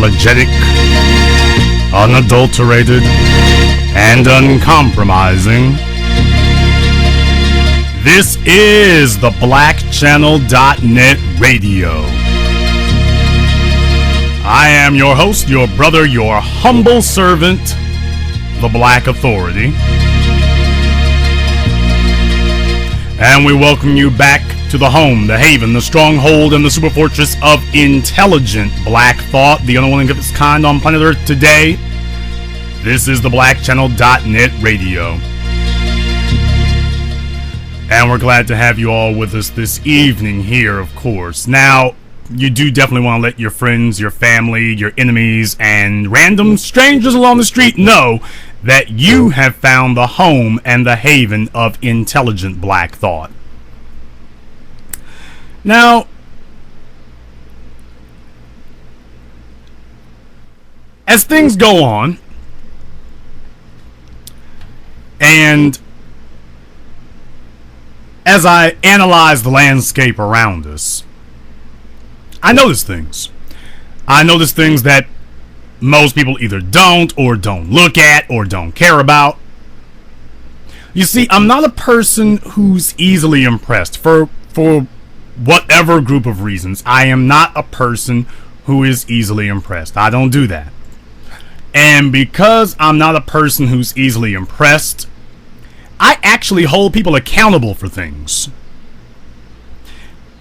unapologetic, unadulterated, and uncompromising. This is the blackchannel.net radio. I am your host, your brother, your humble servant, the Black Authority. And we welcome you back to the home, the haven, the stronghold, and the super fortress of intelligent black thought, the only one of its kind on planet Earth today. This is the blackchannel.net radio. And we're glad to have you all with us this evening here, of course. Now, you do definitely want to let your friends, your family, your enemies, and random strangers along the street know that you have found the home and the haven of intelligent black thought. Now, as things go on, and as I analyze the landscape around us, I notice things. I notice things that most people either don't look at or don't care about. You see, I'm not a person who's easily impressed for whatever group of reasons. I am not a person who is easily impressed. I don't do that. And because I'm not a person who's easily impressed, I actually hold people accountable for things.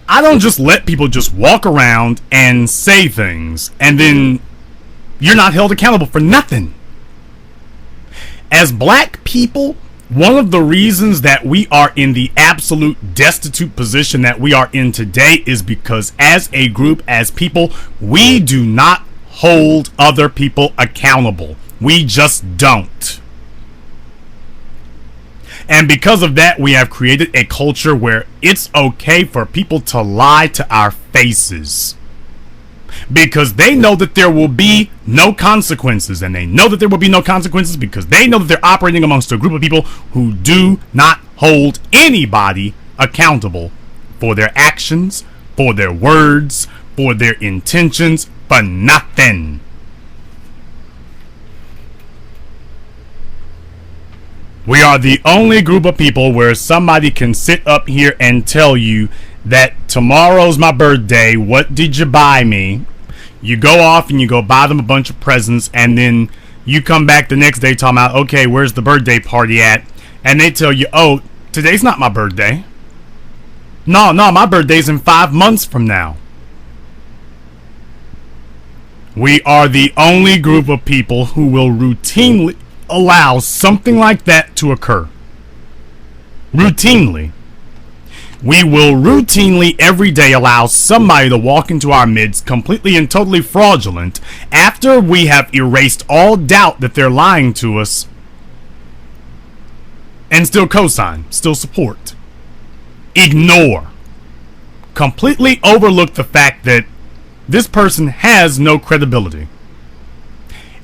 I don't just let people just walk around and say things and then you're not held accountable for nothing. As black people, one of the reasons that we are in the absolute destitute position that we are in today is because as a group, as people, we do not hold other people accountable. We just don't. And because of that, we have created a culture where it's okay for people to lie to our faces. Because they know that there will be no consequences. And they know that there will be no consequences because they know that they're operating amongst a group of people who do not hold anybody accountable for their actions, for their words, for their intentions, for nothing. We are the only group of people where somebody can sit up here and tell you that tomorrow's my birthday, what did you buy me? You go off and you go buy them a bunch of presents, and then you come back the next day talking about, okay, where's the birthday party at? And they tell you, oh, today's not my birthday. No, my birthday's in 5 months from now. We are the only group of people who will routinely allow something like that to occur. Routinely. We will routinely every day allow somebody to walk into our midst completely and totally fraudulent after we have erased all doubt that they're lying to us, and still co-sign, still support, ignore, completely overlook the fact that this person has no credibility.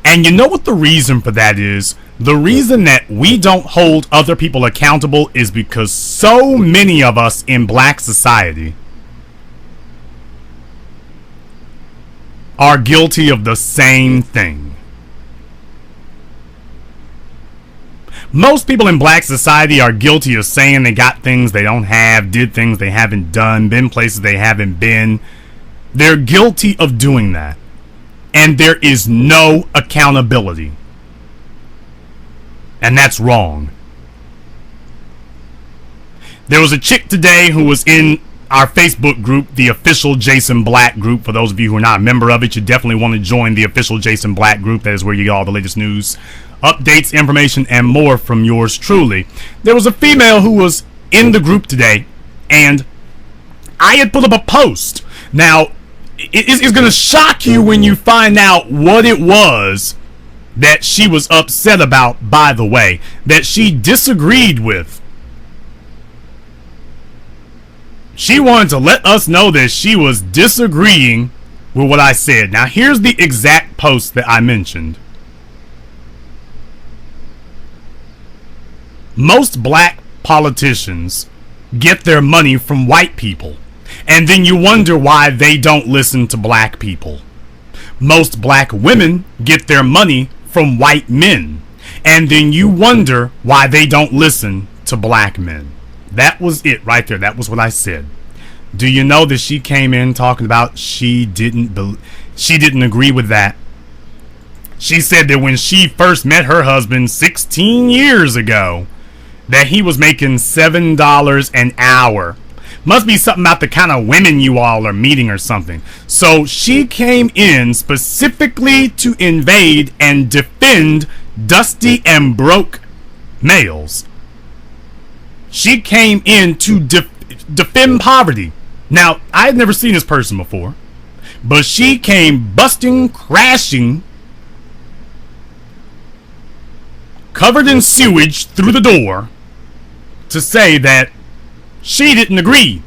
And you know what the reason for that is? The reason that we don't hold other people accountable is because so many of us in black society are guilty of the same thing. Most people in black society are guilty of saying they got things they don't have, did things they haven't done, been places they haven't been. They're guilty of doing that. And there is no accountability. And that's wrong. There was a chick today who was in our Facebook group, the official Jason Black group. For those of you who are not a member of it, you definitely want to join the official Jason Black group. That is where you get all the latest news, updates, information, and more from yours truly. There was a female who was in the group today, and I had put up a post. Now, it's going to shock you when you find out what it was that she was upset about, by the way, that she disagreed with. She wanted to let us know that she was disagreeing with what I said. Now, here's the exact post that I mentioned. Most black politicians get their money from white people, and then you wonder why they don't listen to black people. Most black women get their money from white men. And then you wonder why they don't listen to black men. That was it right there. That was what I said. Do you know that she came in talking about she didn't agree with that? She said that when she first met her husband 16 years ago, that he was making $7 an hour. Must be something about the kind of women you all are meeting or something. So she came in specifically to invade and defend dusty and broke males. She came in to defend poverty. Now, I had never seen this person before, but she came busting, crashing, covered in sewage through the door to say that she didn't agree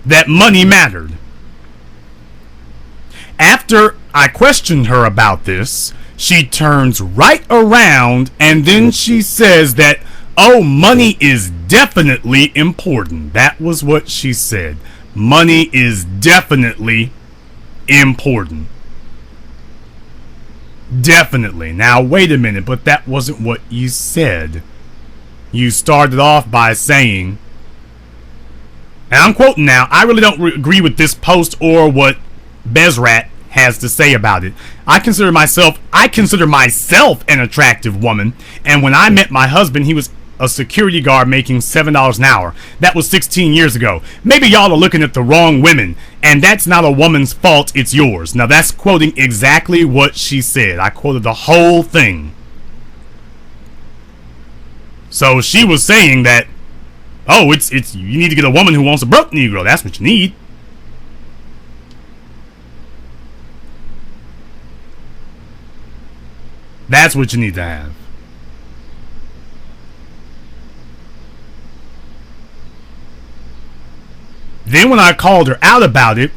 that money mattered. After I questioned her about this, she turns right around and then she says that, oh, money is definitely important. That was what she said. Money is definitely important. Definitely. Now, wait a minute, but that wasn't what you said. You started off by saying, and I'm quoting now, I really don't agree with this post or what Bezrat has to say about it. I consider myself an attractive woman, and when I met my husband, he was a security guard making $7 an hour. That was 16 years ago. Maybe y'all are looking at the wrong women, and that's not a woman's fault, it's yours. Now that's quoting exactly what she said. I quoted the whole thing. So she was saying that, oh, it's you need to get a woman who wants a broke Negro. That's what you need. That's what you need to have. Then when I called her out about it,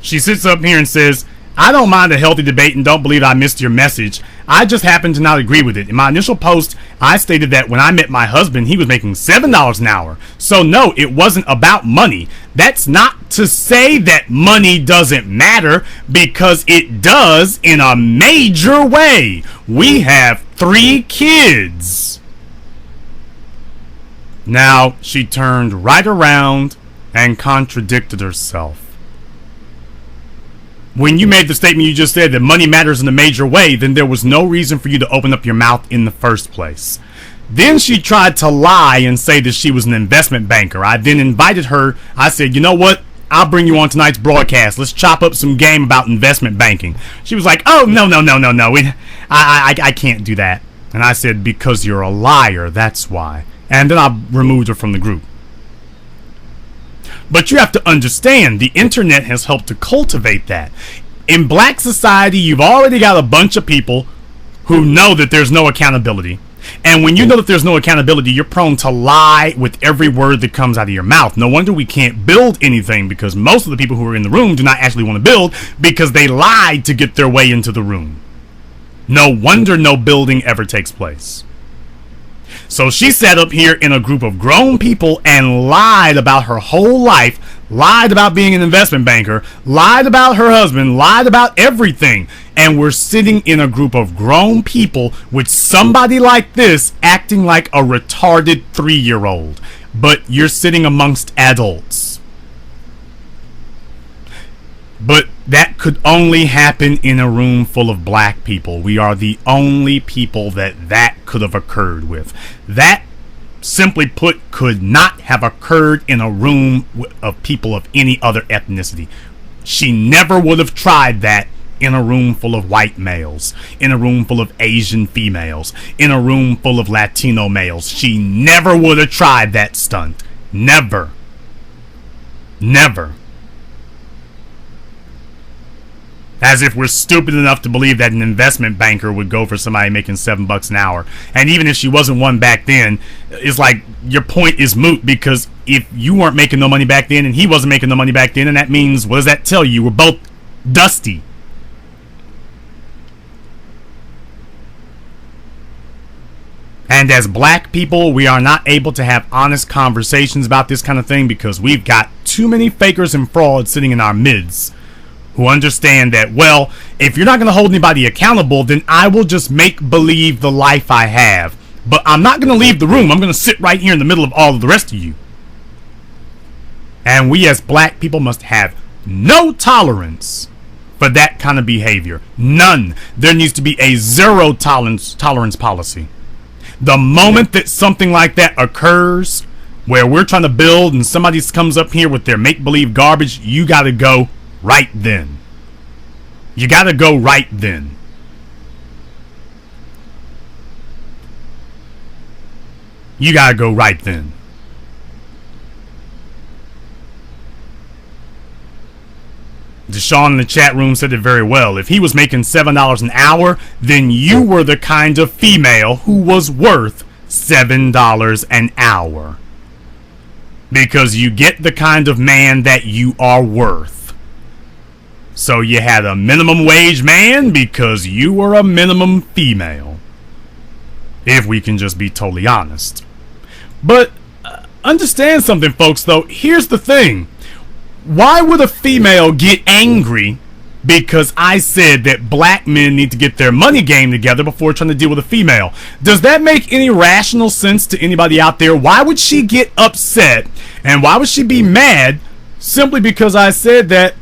she sits up here and says, I don't mind a healthy debate and don't believe I missed your message. I just happen to not agree with it. In my initial post, I stated that when I met my husband, he was making $7 an hour. So no, it wasn't about money. That's not to say that money doesn't matter, because it does in a major way. We have 3 kids. Now, she turned right around and contradicted herself. When you made the statement you just said that money matters in a major way, then there was no reason for you to open up your mouth in the first place. Then she tried to lie and say that she was an investment banker. I then invited her. I said, you know what? I'll bring you on tonight's broadcast. Let's chop up some game about investment banking. She was like, oh, no. I can't do that. And I said, because you're a liar, that's why. And then I removed her from the group. But you have to understand, the internet has helped to cultivate that. In black society, you've already got a bunch of people who know that there's no accountability. And when you know that there's no accountability, you're prone to lie with every word that comes out of your mouth. No wonder we can't build anything, because most of the people who are in the room do not actually want to build because they lied to get their way into the room. No wonder no building ever takes place. So she sat up here in a group of grown people and lied about her whole life, lied about being an investment banker, lied about her husband, lied about everything. And we're sitting in a group of grown people with somebody like this acting like a retarded 3-year-old. But you're sitting amongst adults. But that could only happen in a room full of black people. We are the only people that could have occurred with. That, simply put, could not have occurred in a room of people of any other ethnicity. She never would have tried that in a room full of white males, in a room full of Asian females, in a room full of Latino males. She never would have tried that stunt. Never. Never. As if we're stupid enough to believe that an investment banker would go for somebody making $7 an hour. And even if she wasn't one back then, it's like your point is moot, because if you weren't making no money back then and he wasn't making no money back then, and that means, what does that tell you? We're both dusty. And And as black people, we are not able to have honest conversations about this kind of thing because we've got too many fakers and frauds sitting in our midst who understand that, well, if you're not going to hold anybody accountable, then I will just make believe the life I have. But I'm not going to leave the room. I'm going to sit right here in the middle of all of the rest of you. And we as black people must have no tolerance for that kind of behavior. None. There needs to be a zero tolerance policy. The moment that something like that occurs, where we're trying to build and somebody comes up here with their make-believe garbage, you got to go right then. You got to go right then. You got to go right then. Deshaun in the chat room said it very well. If he was making $7 an hour, then you were the kind of female who was worth $7 an hour. Because you get the kind of man that you are worth. So you had a minimum wage man because you were a minimum female. If we can just be totally honest. But understand something, folks, though. Here's the thing. Why would a female get angry because I said that black men need to get their money game together before trying to deal with a female? Does that make any rational sense to anybody out there? Why would she get upset and why would she be mad simply because I said that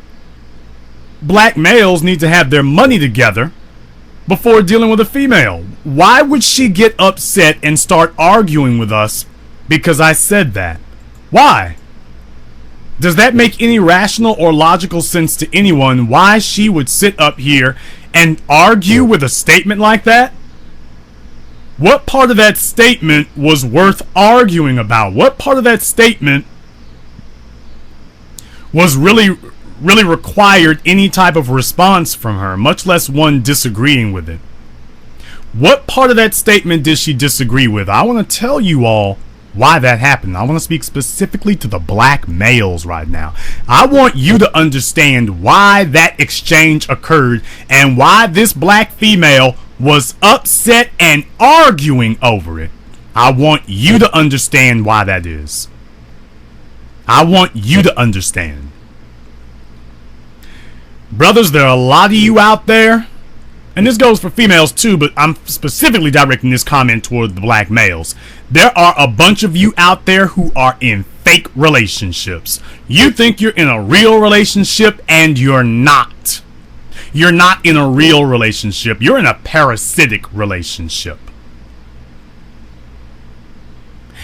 black males need to have their money together before dealing with a female? Why would she get upset and start arguing with us because I said that? Why? Does that make any rational or logical sense to anyone why she would sit up here and argue with a statement like that? What part of that statement was worth arguing about? What part of that statement was really required any type of response from her, much less one disagreeing with it? What part of that statement did she disagree with? I want to tell you all why that happened. I want to speak specifically to the black males right now. I want you to understand why that exchange occurred and why this black female was upset and arguing over it. I want you to understand why that is. I want you to understand. Brothers, there are a lot of you out there, and this goes for females too, but I'm specifically directing this comment toward the black males. There are a bunch of you out there who are in fake relationships. You think you're in a real relationship and you're not. You're not in a real relationship. You're in a parasitic relationship.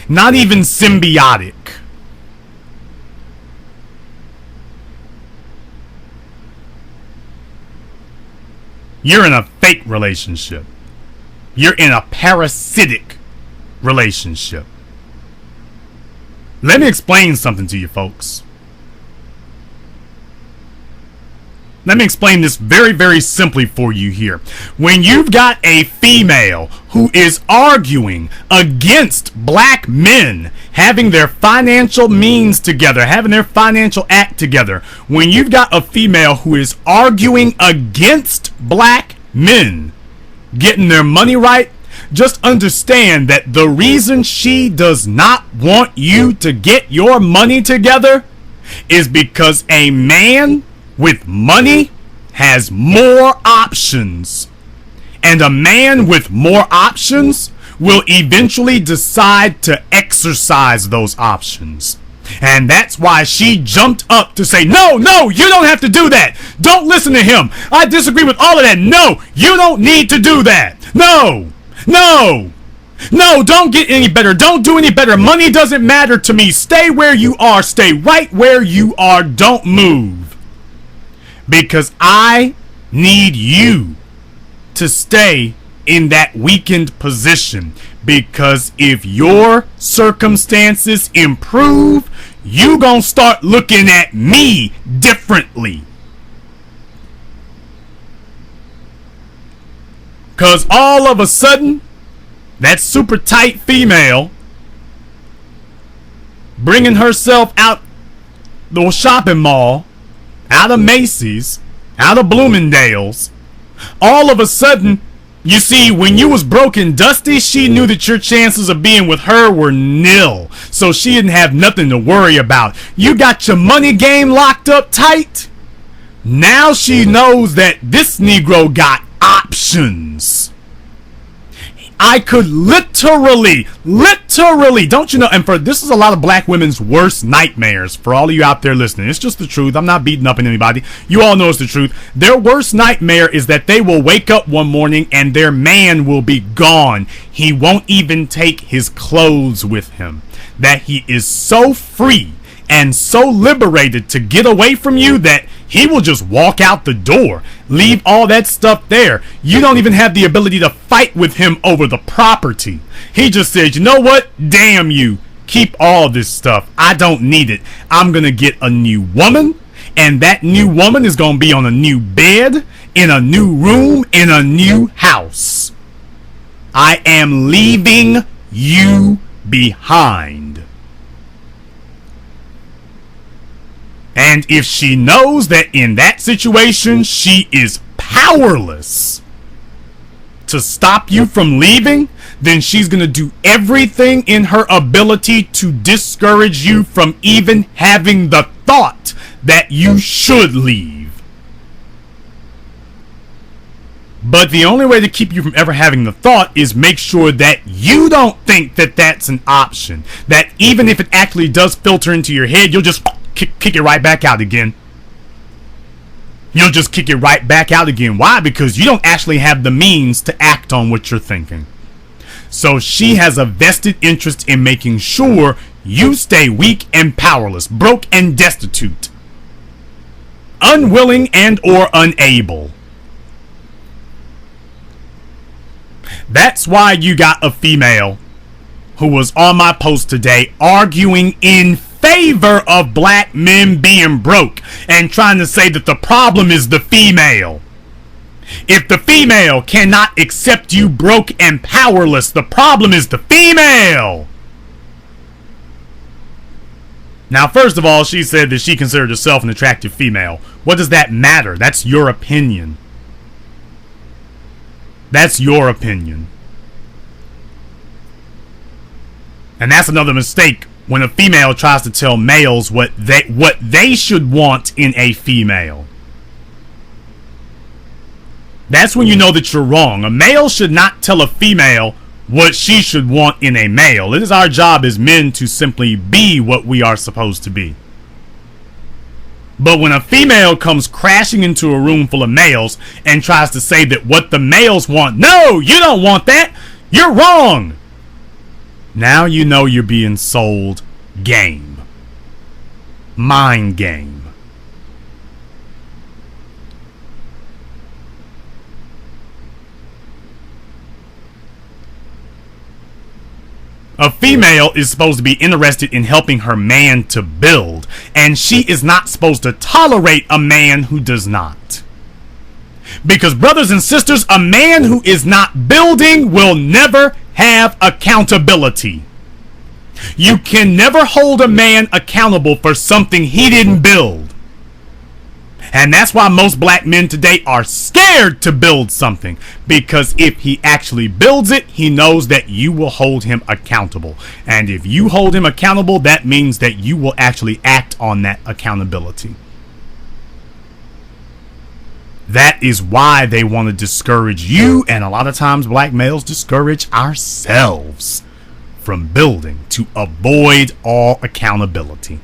Not even symbiotic. You're in a fake relationship. You're in a parasitic relationship. Let me explain something to you, folks. Let me explain this very, very simply for you here. When you've got a female who is arguing against black men having their financial means together, having their financial act together, when you've got a female who is arguing against black men getting their money right, just understand that the reason she does not want you to get your money together is because a man with money has more options. And a man with more options will eventually decide to exercise those options. And that's why she jumped up to say, no, you don't have to do that. Don't listen to him. I disagree with all of that. No, you don't need to do that. No, don't get any better. Don't do any better. Money doesn't matter to me. Stay where you are. Stay right where you are. Don't move. Because I need you to stay in that weakened position. Because if your circumstances improve, you gonna start looking at me differently. Because all of a sudden, that super tight female bringing herself out the shopping mall, out of Macy's, out of Bloomingdale's, all of a sudden You see, when you was broke and dusty, she knew that your chances of being with her were nil. So she didn't have nothing to worry about. You got your money game locked up tight. Now she knows that this Negro got options. I could literally, don't you know? And this is a lot of black women's worst nightmares. For all of you out there listening, it's just the truth. I'm not beating up on anybody. You all know it's the truth. Their worst nightmare is that they will wake up one morning and their man will be gone. He won't even take his clothes with him. That he is so free and so liberated to get away from you that he will just walk out the door, leave all that stuff there. You don't even have the ability to fight with him over the property. He just says, you know what? Damn you. Keep all this stuff. I don't need it. I'm going to get a new woman, and that new woman is going to be on a new bed, in a new room, in a new house. I am leaving you behind. And if she knows that in that situation she is powerless to stop you from leaving, then she's going to do everything in her ability to discourage you from even having the thought that you should leave. But the only way to keep you from ever having the thought is make sure that you don't think that that's an option. That even if it actually does filter into your head, you'll just kick it right back out again. You'll just kick it right back out again. Why? Because you don't actually have the means to act on what you're thinking. So she has a vested interest in making sure you stay weak and powerless, broke and destitute, unwilling and or unable. That's why you got a female who was on my post today arguing in favor of black men being broke and trying to say that the problem is the female. If the female cannot accept you broke and powerless, the problem is the female. Now, first of all, she said that she considered herself an attractive female. What does that matter? That's your opinion. That's your opinion. And that's another mistake when a female tries to tell males what they should want in a female. That's when you know that you're wrong. A male should not tell a female what she should want in a male. It is our job as men to simply be what we are supposed to be. But when a female comes crashing into a room full of males and tries to say that what the males want, no, you don't want that, you're wrong. Now you know you're being sold game. Mind game. A female is supposed to be interested in helping her man to build, and she is not supposed to tolerate a man who does not. Because, brothers and sisters, a man who is not building will never have accountability. You can never hold a man accountable for something he didn't build. And that's why most black men today are scared to build something. Because if he actually builds it, he knows that you will hold him accountable. And if you hold him accountable, that means that you will actually act on that accountability. That is why they want to discourage you, and a lot of times black males discourage ourselves from building to avoid all accountability.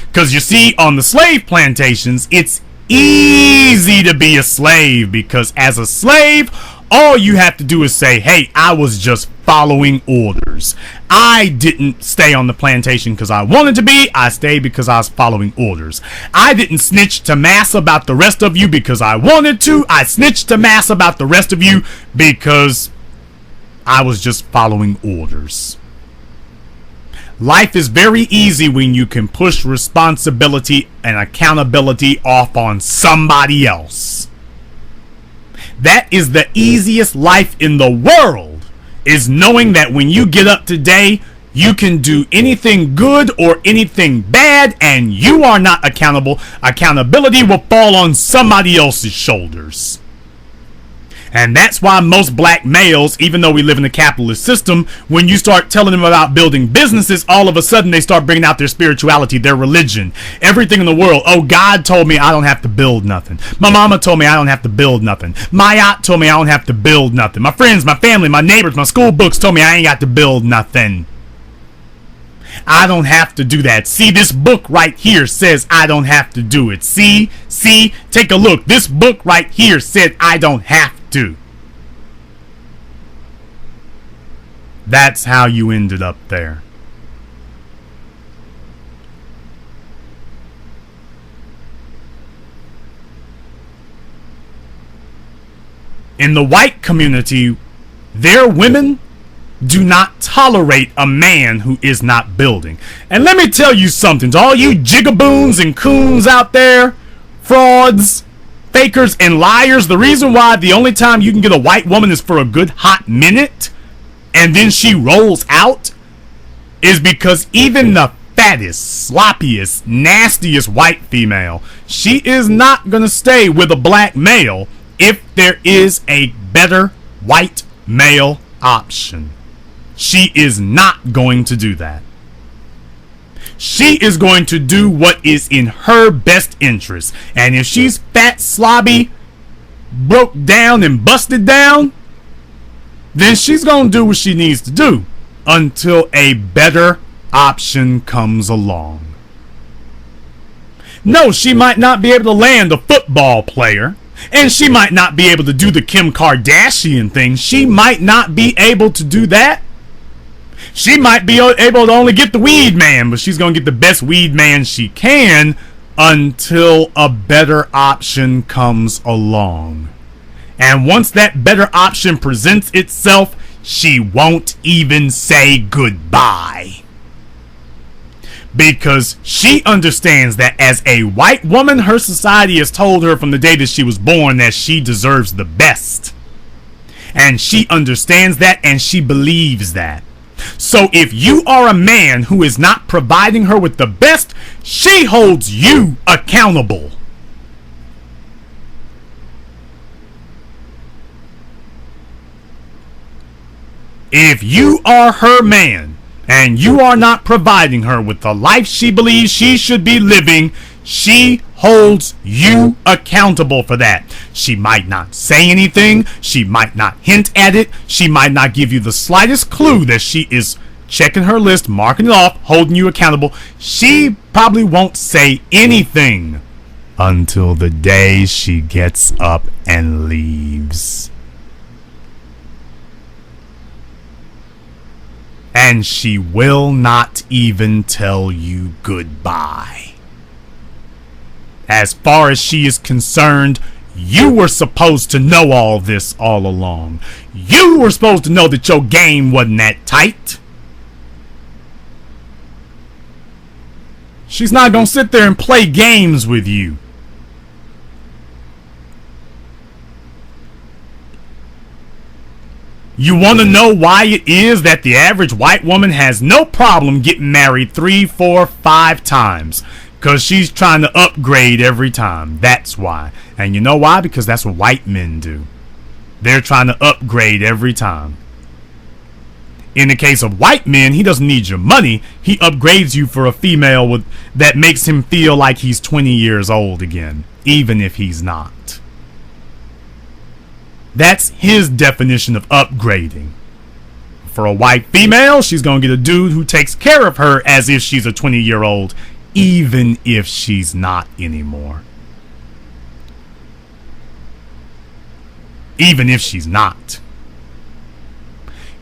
Because you see, on the slave plantations, it's easy to be a slave, because as a slave, all you have to do is say, hey, I was just following orders. I didn't stay on the plantation because I wanted to be. I stayed because I was following orders. I didn't snitch to mass about the rest of you because I wanted to. I snitched to mass about the rest of you because I was just following orders. Life is very easy when you can push responsibility and accountability off on somebody else. That is the easiest life in the world, is knowing that when you get up today, you can do anything good or anything bad and you are not accountable. Accountability will fall on somebody else's shoulders. And that's why most black males, even though we live in a capitalist system, when you start telling them about building businesses, all of a sudden they start bringing out their spirituality, their religion, everything in the world. Oh, God told me I don't have to build nothing. My mama told me I don't have to build nothing. My aunt told me I don't have to build nothing. My friends, my family, my neighbors, my school books told me I ain't got to build nothing. I don't have to do that. See, this book right here says I don't have to do it. See, take a look. This book right here said I don't have to. That's how you ended up there. In the white community, their women do not tolerate a man who is not building. And let me tell you something, to all you jigaboons and coons out there, frauds, fakers, and liars, the reason why the only time you can get a white woman is for a good hot minute, and then she rolls out, is because even the fattest, sloppiest, nastiest white female, she is not going to stay with a black male if there is a better white male option. She is not going to do that. She is going to do what is in her best interest. And if she's fat, slobby, broke down, and busted down, then she's going to do what she needs to do until a better option comes along. No, she might not be able to land a football player, and she might not be able to do the Kim Kardashian thing. She might not be able to do that. She might be able to only get the weed man, but she's going to get the best weed man she can until a better option comes along. And once that better option presents itself, she won't even say goodbye. Because she understands that as a white woman, her society has told her from the day that she was born that she deserves the best. And she understands that, and she believes that. So if you are a man who is not providing her with the best, she holds you accountable. If you are her man and you are not providing her with the life she believes she should be living, she holds you accountable for that. She might not say anything. She might not hint at it. She might not give you the slightest clue that she is checking her list, marking it off, holding you accountable. She probably won't say anything until the day she gets up and leaves. And she will not even tell you goodbye. As far as she is concerned, you were supposed to know all this all along. You were supposed to know that your game wasn't that tight. She's not going to sit there and play games with you. You want to know why it is that the average white woman has no problem getting married 3, 4, 5 times? Because she's trying to upgrade every time. That's why. And you know why? Because that's what white men do. They're trying to upgrade every time. In the case of white men, he doesn't need your money. He upgrades you for a female that makes him feel like he's 20 years old again, even if he's not. That's his definition of upgrading. For a white female, she's going to get a dude who takes care of her as if she's a 20-year-old, even if she's not anymore. Even if she's not.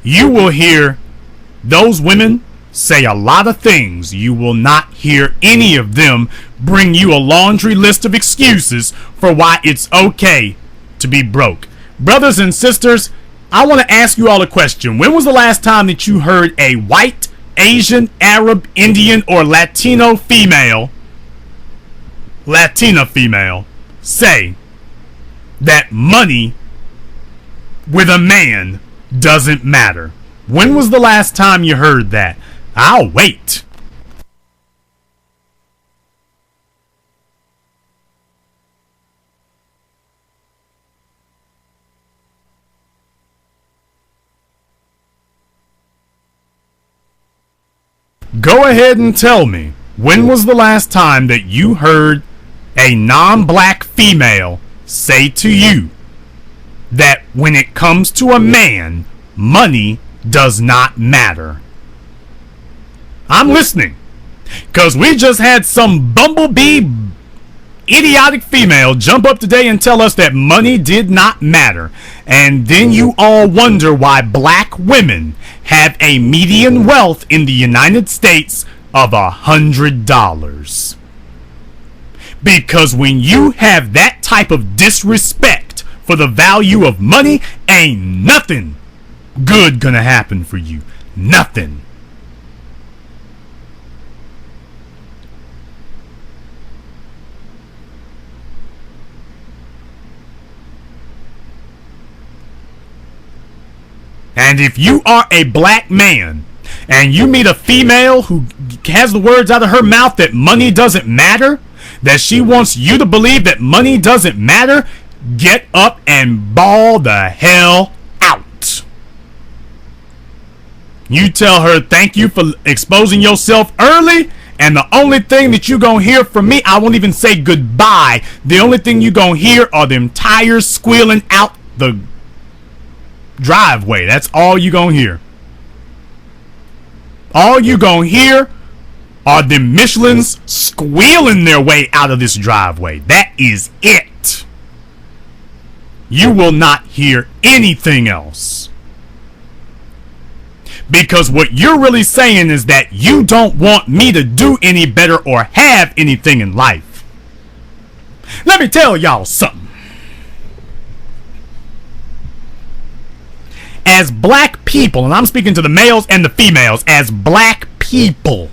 You will hear those women say a lot of things. You will not hear any of them bring you a laundry list of excuses for why it's okay to be broke. Brothers and sisters, I want to ask you all a question. When was the last time that you heard a white, Asian, Arab, Indian, or Latina female say that money with a man doesn't matter? When was the last time you heard that? I'll wait. Go ahead and tell me, when was the last time that you heard a non-black female say to you that when it comes to a man, money does not matter? I'm listening, because we just had some bumblebee idiotic female jump up today and tell us that money did not matter. And then you all wonder why black women have a median wealth in the United States of $100. Because when you have that type of disrespect for the value of money, ain't nothing good gonna happen for you. Nothing. And if you are a black man and you meet a female who has the words out of her mouth that money doesn't matter, that she wants you to believe that money doesn't matter, get up and bawl the hell out. You tell her, thank you for exposing yourself early, and the only thing that you gonna hear from me, I won't even say goodbye. The only thing you gonna hear are them tires squealing out the driveway. That's all you gonna hear. All you gonna hear are the Michelins squealing their way out of this driveway. That is it. You will not hear anything else. Because what you're really saying is that you don't want me to do any better or have anything in life. Let me tell y'all something. As black people, and I'm speaking to the males and the females, as black people,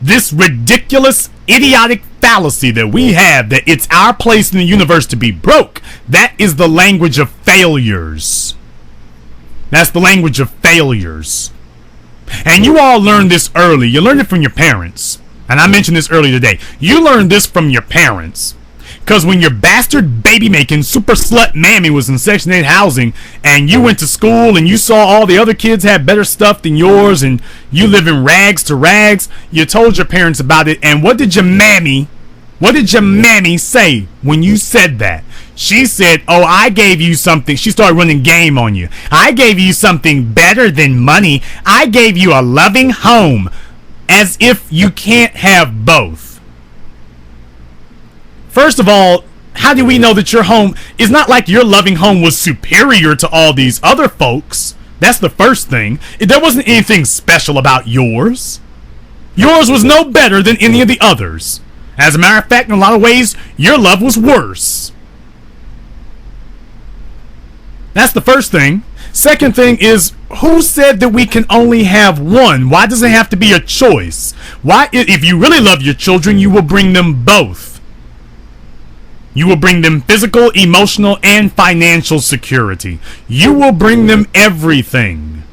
this ridiculous, idiotic fallacy that we have that it's our place in the universe to be broke, that is the language of failures. That's the language of failures. And you all learned this early. You learned it from your parents. And I mentioned this earlier today. You learned this from your parents. Because when your bastard baby-making super slut mammy was in Section 8 housing and you went to school and you saw all the other kids had better stuff than yours and you live in rags to rags, you told your parents about it. And what did your mammy say when you said that? She said, oh, I gave you something. She started running game on you. I gave you something better than money. I gave you a loving home. As if you can't have both. First of all, how do we know that your home is not like your loving home was superior to all these other folks? That's the first thing. There wasn't anything special about yours. Yours was no better than any of the others. As a matter of fact, in a lot of ways, your love was worse. That's the first thing. Second thing is, who said that we can only have one? Why does it have to be a choice? Why, if you really love your children, you will bring them both. You will bring them physical, emotional, and financial security. You will bring them everything.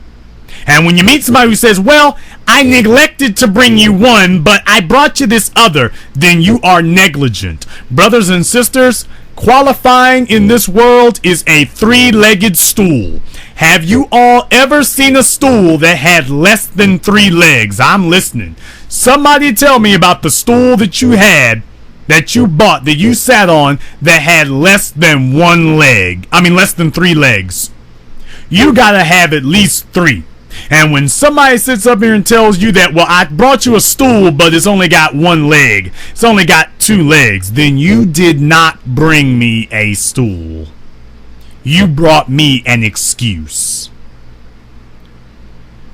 And when you meet somebody who says, well, I neglected to bring you one, but I brought you this other, then you are negligent. Brothers and sisters, qualifying in this world is a three-legged stool. Have you all ever seen a stool that had less than 3 legs? I'm listening. Somebody tell me about the stool that you had, that you bought, that you sat on, that had less than 1 leg. I mean, less than 3 legs. You gotta have at least 3. And when somebody sits up here and tells you that, well, I brought you a stool, but it's only got 1 leg, it's only got 2 legs, then you did not bring me a stool. You brought me an excuse.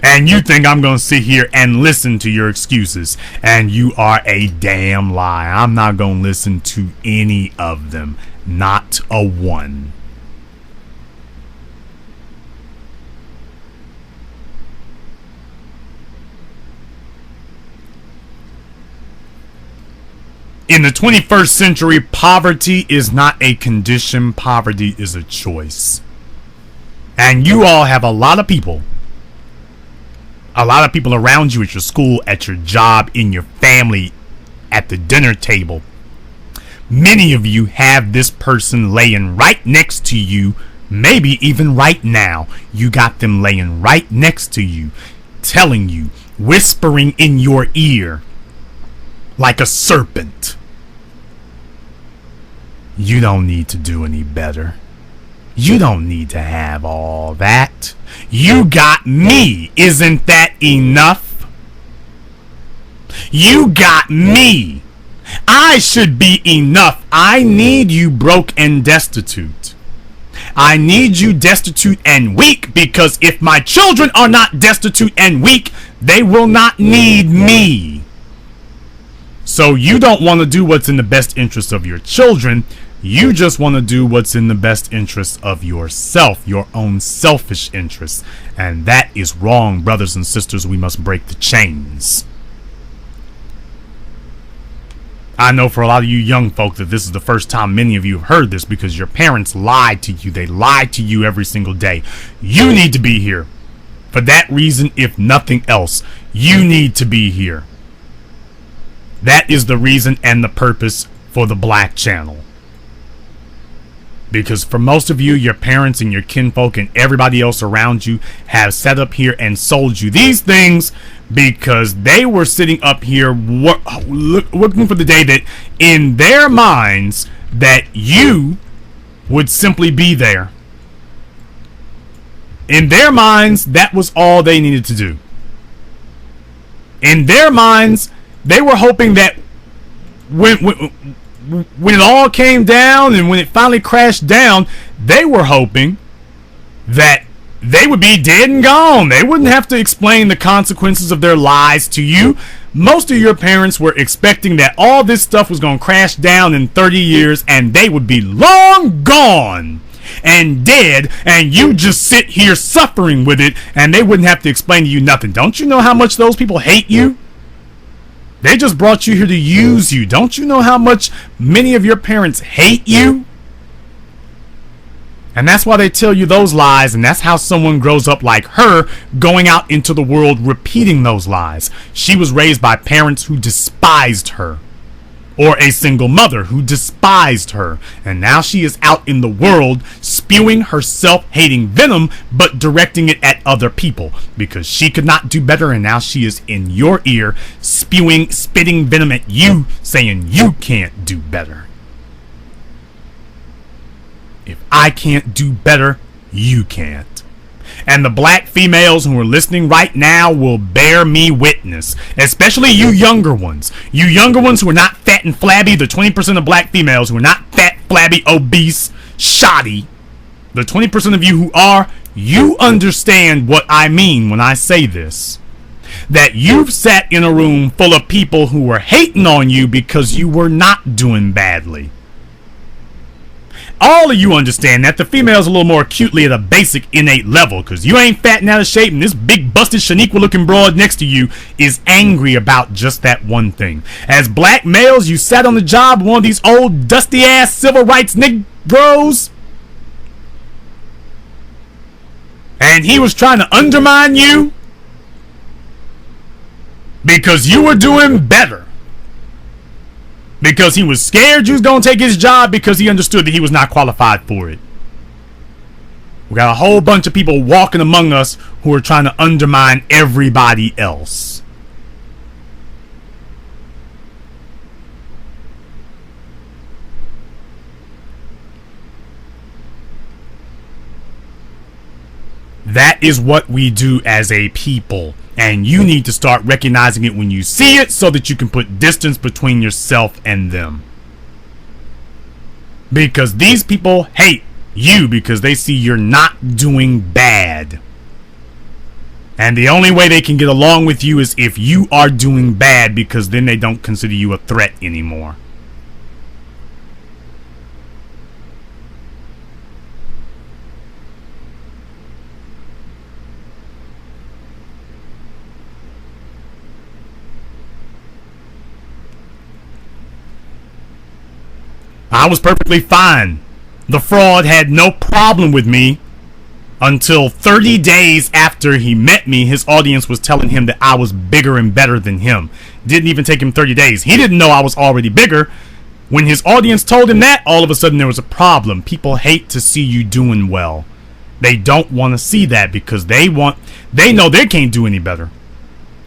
And you think I'm going to sit here and listen to your excuses. And you are a damn lie. I'm not going to listen to any of them. Not a one. In the 21st century, poverty is not a condition. Poverty is a choice. And you all have a lot of people around you at your school, at your job, in your family, at the dinner table. Many of you have this person laying right next to you, maybe even right now. You got them laying right next to you, telling you whispering in your ear like a serpent. You don't need to do any better. You don't need to have all that. You got me. Isn't that enough? You got me. I should be enough. I need you broke and destitute. I need you destitute and weak, because if my children are not destitute and weak, they will not need me. So you don't want to do what's in the best interest of your children. You just want to do what's in the best interest of yourself, your own selfish interests. And that is wrong, brothers and sisters. We must break the chains. I know for a lot of you young folk that this is the first time many of you have heard this, because your parents lied to you. They lied to you every single day. You need to be here. For that reason, if nothing else, you need to be here. That is the reason and the purpose for the Black Channel. Because for most of you, your parents and your kinfolk and everybody else around you have set up here and sold you these things because they were sitting up here looking for the day that in their minds that you would simply be there. In their minds, that was all they needed to do. In their minds, they were hoping that when it all came down and when it finally crashed down, they were hoping that they would be dead and gone. They wouldn't have to explain the consequences of their lies to you. Most of your parents were expecting that all this stuff was going to crash down in 30 years and they would be long gone and dead, and you just sit here suffering with it, and they wouldn't have to explain to you nothing. Don't you know how much those people hate you? They just brought you here to use you. Don't you know how much many of your parents hate you? And that's why they tell you those lies, and that's how someone grows up like her, going out into the world repeating those lies. She was raised by parents who despised her, or a single mother who despised her, and now she is out in the world spewing her self-hating venom, but directing it at other people because she could not do better, and now she is in your ear spitting venom at you, saying you can't do better. If I can't do better, you can't. And the black females who are listening right now will bear me witness, especially you younger ones. You younger ones who are not fat and flabby, the 20% of black females who are not fat, flabby, obese, shoddy. The 20% of you who are, you understand what I mean when I say this. That you've sat in a room full of people who were hating on you because you were not doing badly. All of you understand that. The female's a little more acutely at a basic innate level, because you ain't fat and out of shape, and this big busted Shaniqua looking broad next to you is angry about just that one thing. As black males, you sat on the job with one of these old dusty ass civil rights Negroes, and he was trying to undermine you because you were doing better. Because he was scared you was going to take his job, because he understood that he was not qualified for it. We got a whole bunch of people walking among us who are trying to undermine everybody else. That is what we do as a people. And you need to start recognizing it when you see it, so that you can put distance between yourself and them. Because these people hate you because they see you're not doing bad. And the only way they can get along with you is if you are doing bad, because then they don't consider you a threat anymore. I was perfectly fine. The fraud had no problem with me until 30 days after he met me. His audience was telling him that I was bigger and better than him. Didn't even take him 30 days. He didn't know I was already bigger. When his audience told him that, all of a sudden there was a problem. People hate to see you doing well. They don't want to see that because they know they can't do any better.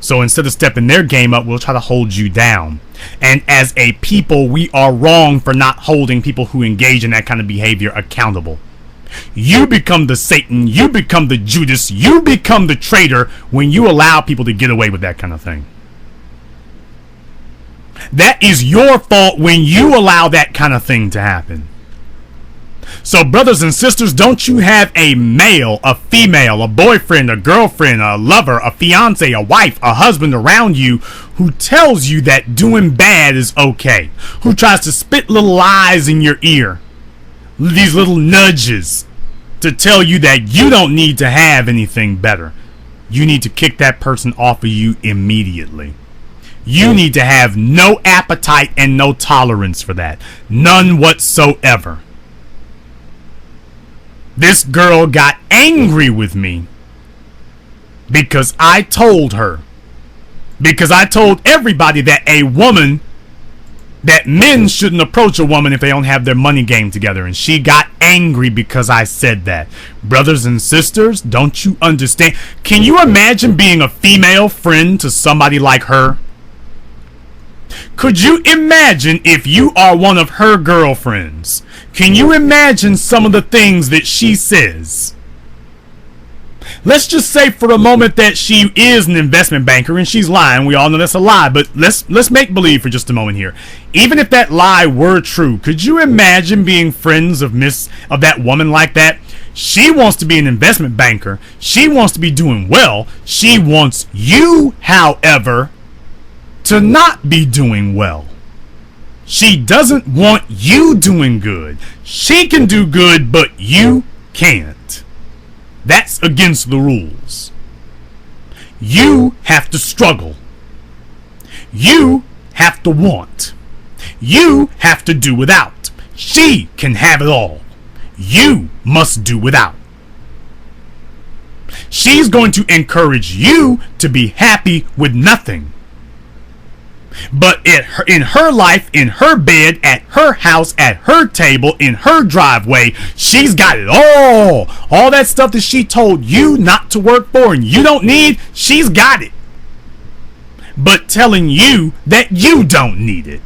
So instead of stepping their game up, we'll try to hold you down. And as a people, we are wrong for not holding people who engage in that kind of behavior accountable. You become the Satan, you become the Judas, you become the traitor when you allow people to get away with that kind of thing. That is your fault when you allow that kind of thing to happen. So brothers and sisters, don't you have a male, a female, a boyfriend, a girlfriend, a lover, a fiance, a wife, a husband around you who tells you that doing bad is okay, who tries to spit little lies in your ear, these little nudges to tell you that you don't need to have anything better. You need to kick that person off of you immediately. You need to have no appetite and no tolerance for that. None whatsoever. This girl got angry with me because I told her, because I told everybody that that men shouldn't approach a woman if they don't have their money game together, and she got angry because I said that. Brothers and sisters, don't you understand? Can you imagine being a female friend to somebody like her? Could you imagine if you are one of her girlfriends? Can you imagine some of the things that she says? Let's just say for a moment that she is an investment banker and she's lying. We all know that's a lie, but let's make believe for just a moment here. Even if that lie were true, could you imagine being friends of that woman like that? She wants to be an investment banker. She wants to be doing well. She wants you, however, to not be doing well. She doesn't want you doing good. She can do good, but you can't. That's against the rules. You have to struggle. You have to want. You have to do without. She can have it all. You must do without. She's going to encourage you to be happy with nothing. But in her life, in her bed, at her house, at her table, in her driveway, she's got it all. All that stuff that she told you not to work for and you don't need, she's got it. But telling you that you don't need it.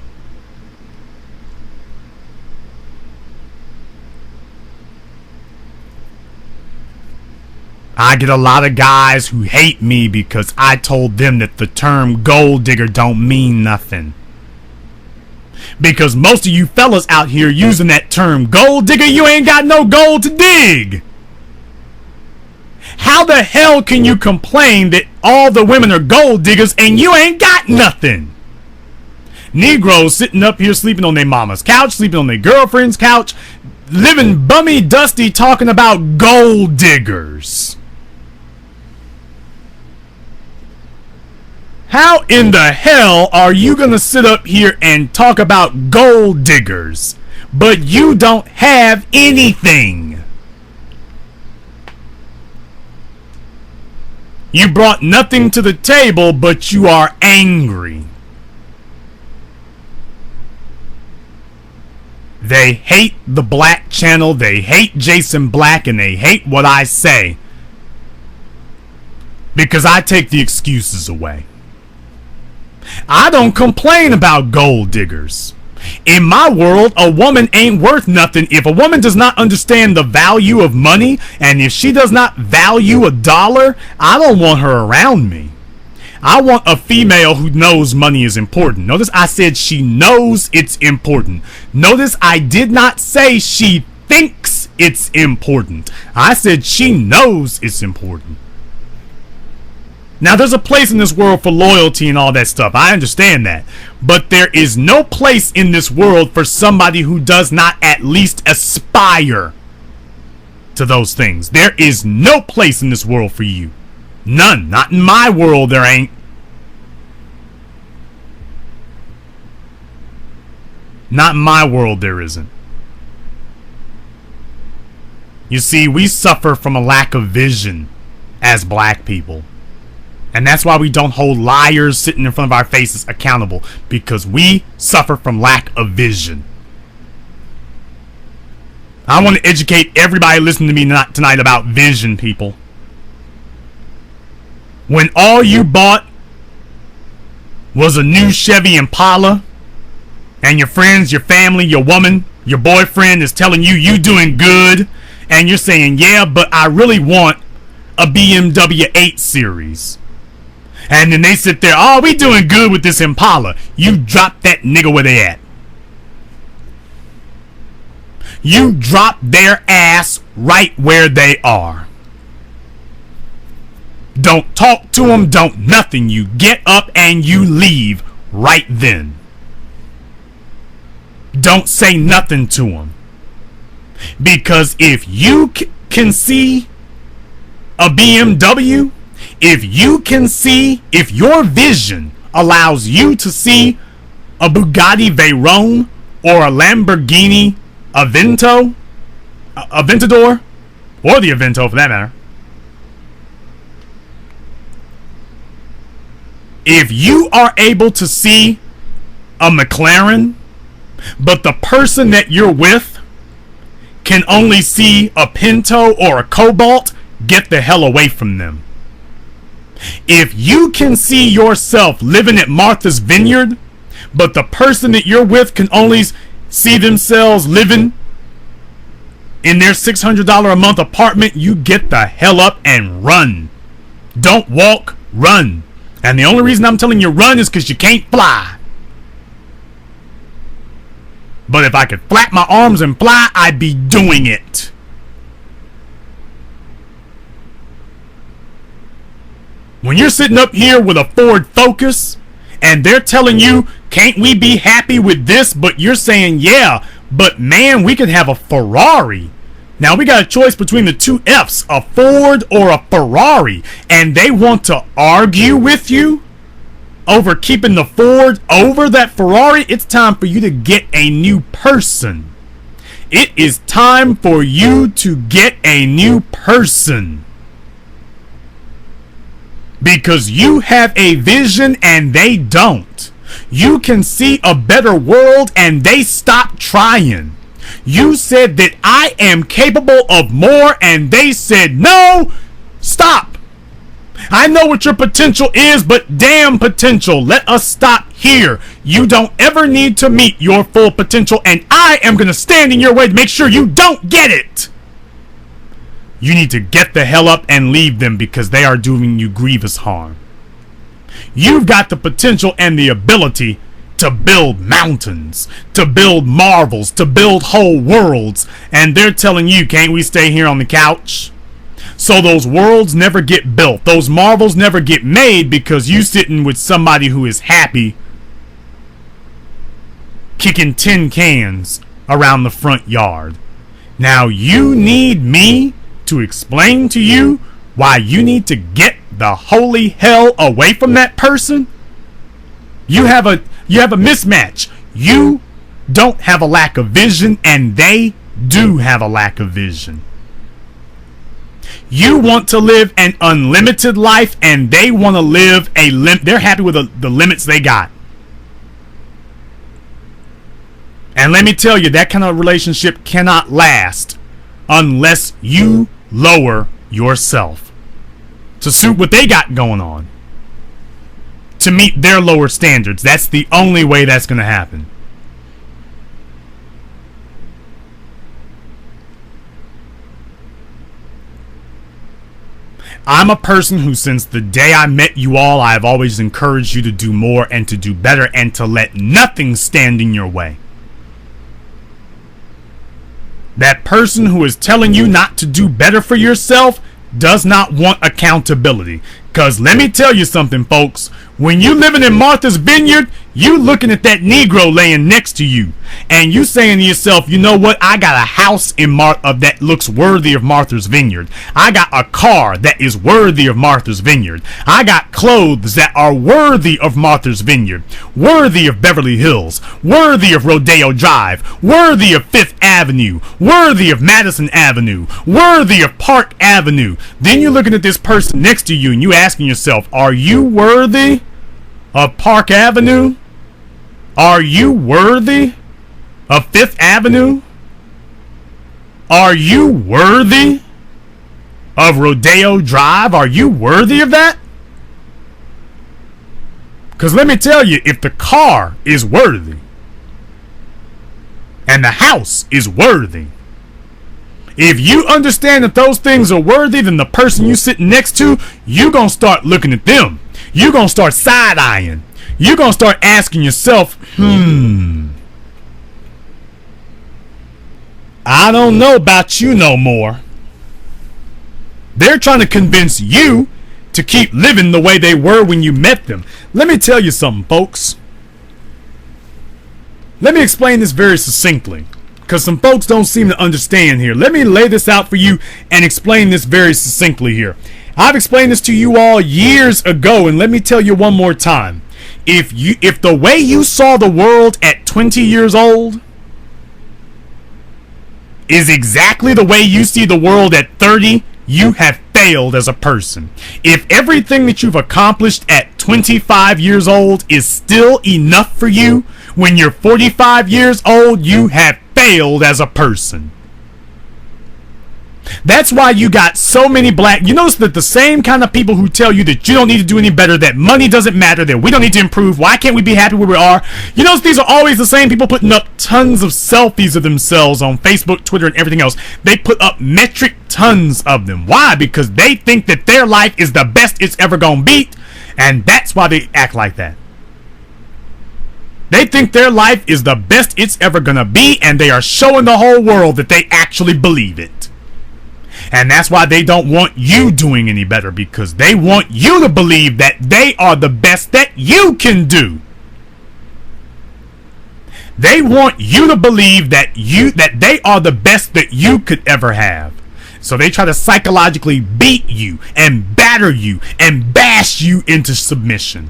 I get a lot of guys who hate me because I told them that the term gold digger don't mean nothing. Because most of you fellas out here using that term gold digger, you ain't got no gold to dig. How the hell can you complain that all the women are gold diggers and you ain't got nothing? Negroes sitting up here sleeping on their mama's couch, sleeping on their girlfriend's couch, living bummy dusty talking about gold diggers. How in the hell are you going to sit up here and talk about gold diggers, but you don't have anything? You brought nothing to the table, but you are angry. They hate the Black channel, they hate Jason Black, and they hate what I say. Because I take the excuses away. I don't complain about gold diggers. In my world, a woman ain't worth nothing if a woman does not understand the value of money, and if she does not value a dollar, I don't want her around me. I want a female who knows money is important. Notice I said she knows it's important. Notice I did not say she thinks it's important. I said she knows it's important. Now, there's a place in this world for loyalty and all that stuff. I understand that. But there is no place in this world for somebody who does not at least aspire to those things. There is no place in this world for you. None. Not in my world there ain't. Not in my world there isn't. You see, we suffer from a lack of vision as black people. And that's why we don't hold liars sitting in front of our faces accountable. Because we suffer from lack of vision. I want to educate everybody listening to me tonight about vision, people. When all you bought was a new Chevy Impala, and your friends, your family, your woman, your boyfriend is telling you you doing good, and you're saying, yeah, but I really want a BMW 8 Series. And then they sit there, oh, we doing good with this Impala. You drop that nigga where they at. You drop their ass right where they are. Don't talk to them, don't nothing. You get up and you leave right then. Don't say nothing to them. Because if you can see a BMW, if your vision allows you to see a Bugatti Veyron or a Lamborghini Aventador, or the Avento for that matter, if you are able to see a McLaren, but the person that you're with can only see a Pinto or a Cobalt, get the hell away from them. If you can see yourself living at Martha's Vineyard, but the person that you're with can only see themselves living in their $600 a month apartment, you get the hell up and run. Don't walk, run. And the only reason I'm telling you run is because you can't fly. But if I could flap my arms and fly, I'd be doing it. When you're sitting up here with a Ford Focus and they're telling you, can't we be happy with this? But you're saying, yeah, but man, we could have a Ferrari. Now we got a choice between the two F's, a Ford or a Ferrari. And they want to argue with you over keeping the Ford over that Ferrari. It's time for you to get a new person. It is time for you to get a new person. Because you have a vision and they don't. You can see a better world and they stop trying. You said that I am capable of more and they said no, stop. I know what your potential is, but damn potential, let us stop here. You don't ever need to meet your full potential and I am going to stand in your way to make sure you don't get it. You need to get the hell up and leave them because they are doing you grievous harm. You've got the potential and the ability to build mountains, to build marvels, to build whole worlds, and they're telling you, can't we stay here on the couch? So those worlds never get built. Those marvels never get made because you sitting with somebody who is happy kicking tin cans around the front yard. Now you need me to explain to you why you need to get the holy hell away from that person? You have a mismatch. You don't have a lack of vision and they do have a lack of vision. You want to live an unlimited life and they want to live they're happy with the limits they got. And let me tell you, that kind of relationship cannot last unless you lower yourself to suit what they got going on, to meet their lower standards. That's the only way that's going to happen. I'm a person who, since the day I met you all, I've always encouraged you to do more and to do better and to let nothing stand in your way. That person who is telling you not to do better for yourself does not want accountability. Because let me tell you something, folks. When you living in Martha's Vineyard, you looking at that Negro laying next to you. And you saying to yourself, you know what? I got a house in that looks worthy of Martha's Vineyard. I got a car that is worthy of Martha's Vineyard. I got clothes that are worthy of Martha's Vineyard. Worthy of Beverly Hills. Worthy of Rodeo Drive. Worthy of Fifth Avenue. Worthy of Madison Avenue. Worthy of Park Avenue. Then you're looking at this person next to you and you asking yourself, are you worthy of Park Avenue? Are you worthy of Fifth Avenue? Are you worthy of Rodeo Drive? Are you worthy of that? Because let me tell you, if the car is worthy and the house is worthy, if you understand that those things are worthy, then the person you sitting next to, you gonna start looking at them. You gonna start side-eyeing. You gonna start asking yourself, I don't know about you no more. They're trying to convince you to keep living the way they were when you met them. Let me tell you something, folks. Let me explain this very succinctly, because some folks don't seem to understand here. Let me lay this out for you and explain this very succinctly here. I've explained this to you all years ago, and let me tell you one more time. If the way you saw the world at 20 years old is exactly the way you see the world at 30, you have failed as a person. If everything that you've accomplished at 25 years old is still enough for you when you're 45 years old, you have failed as a person. That's why you got so many black... You notice that the same kind of people who tell you that you don't need to do any better, that money doesn't matter, that we don't need to improve, why can't we be happy where we are? You notice these are always the same people putting up tons of selfies of themselves on Facebook, Twitter, and everything else. They put up metric tons of them. Why? Because they think that their life is the best it's ever gonna be, and that's why they act like that. They think their life is the best it's ever gonna be, and they are showing the whole world that they actually believe it. And that's why they don't want you doing any better, because they want you to believe that they are the best that you can do. They want you to believe that they are the best that you could ever have. So they try to psychologically beat you and batter you and bash you into submission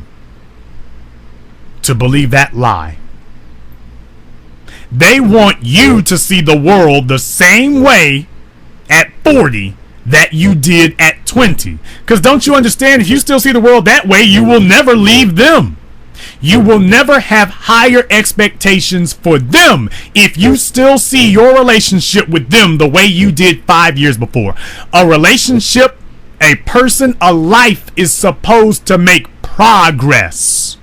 to believe that lie. They want you to see the world the same way at 40 that you did at 20. Because don't you understand, if you still see the world that way, you will never leave them. You will never have higher expectations for them if you still see your relationship with them the way you did 5 years before. A relationship, a person, a life is supposed to make progress.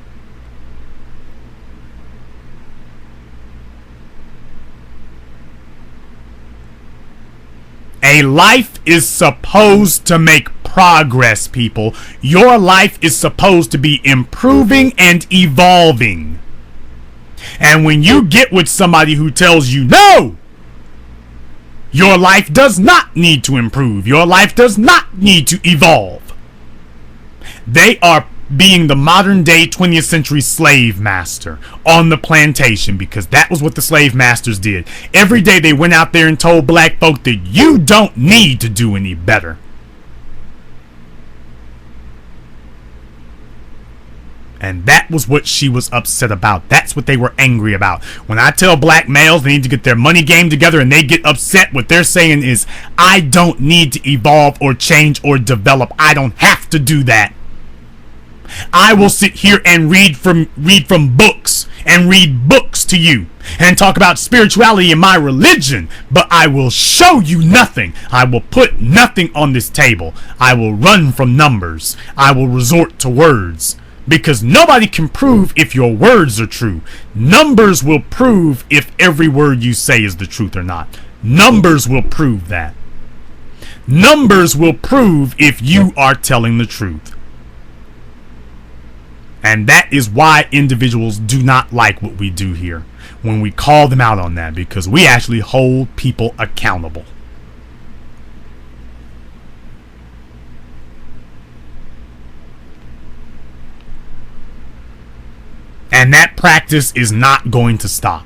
A life is supposed to make progress, people. Your life is supposed to be improving and evolving. And when you get with somebody who tells you no, your life does not need to improve, your life does not need to evolve, they are being the modern day 20th century slave master on the plantation, because that was what the slave masters did. Every day they went out there and told black folk that you don't need to do any better. And that was what she was upset about. That's what they were angry about. When I tell black males they need to get their money game together and they get upset, what they're saying is, I don't need to evolve or change or develop. I don't have to do that. I will sit here and read from books and read books to you and talk about spirituality and my religion, but I will show you nothing. I will put nothing on this table. I will run from numbers. I will resort to words, because nobody can prove if your words are true. Numbers will prove if every word you say is the truth or not. Numbers will prove that. Numbers will prove if you are telling the truth. And that is why individuals do not like what we do here when we call them out on that, because we actually hold people accountable. And that practice is not going to stop.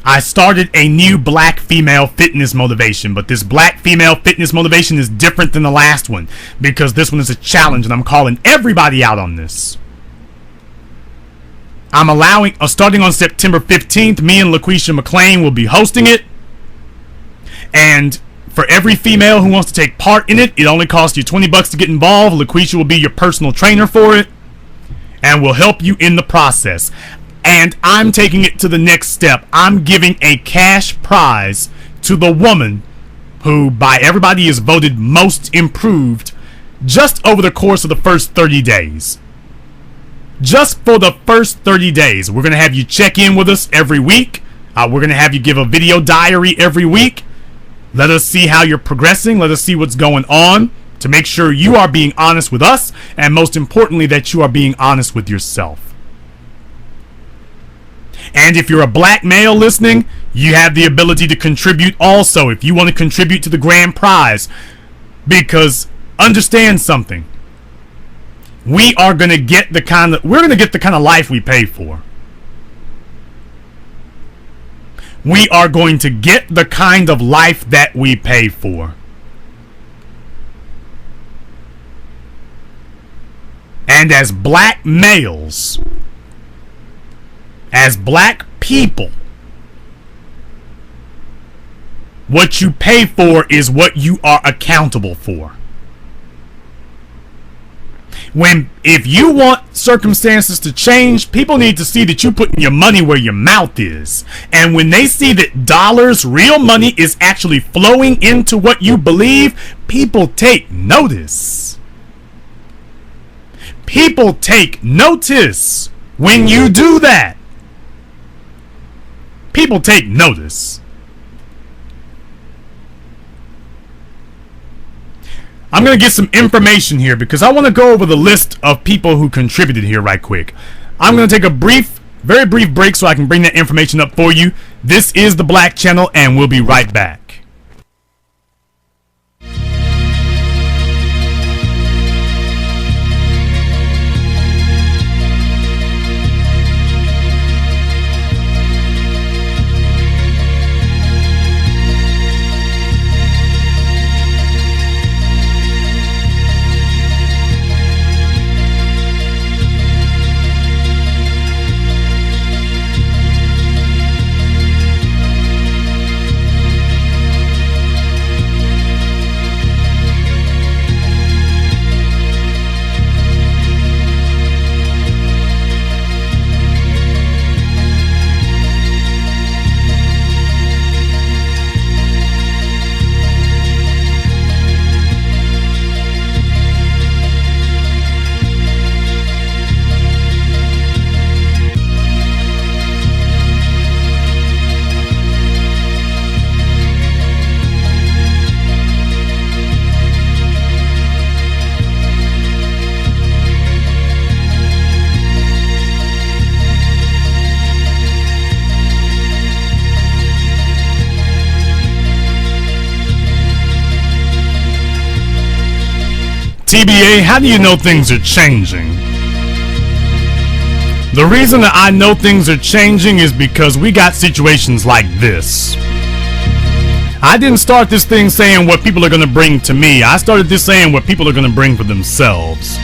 I started a new black female fitness motivation, but this black female fitness motivation is different than the last one, because this one is a challenge and I'm calling everybody out on this. I'm starting on September 15th, me and LaQuisha McClain will be hosting it. And for every female who wants to take part in it, it only costs you $20 to get involved. LaQuisha will be your personal trainer for it and will help you in the process. And I'm taking it to the next step. I'm giving a cash prize to the woman who by everybody is voted most improved just over the course of the first 30 days. Just for the first 30 days. We're going to have you check in with us every week. We're going to have you give a video diary every week. Let us see how you're progressing. Let us see what's going on to make sure you are being honest with us, and most importantly, that you are being honest with yourself. And if you're a black male listening, you have the ability to contribute also if you want to contribute to the grand prize. Because understand something. We're going to get the kind of life we pay for. We are going to get the kind of life that we pay for. And as black males, as black people, what you pay for is what you are accountable for. If you want circumstances to change, people need to see that you're putting your money where your mouth is. And when they see that dollars, real money, is actually flowing into what you believe, people take notice. People take notice when you do that. People take notice. I'm going to get some information here because I want to go over the list of people who contributed here right quick. I'm going to take a very brief break so I can bring that information up for you. This is the Black Channel, and we'll be right back. TBA, how do you know things are changing? The reason that I know things are changing is because we got situations like this. I didn't start this thing saying what people are going to bring to me. I started this saying what people are going to bring for themselves.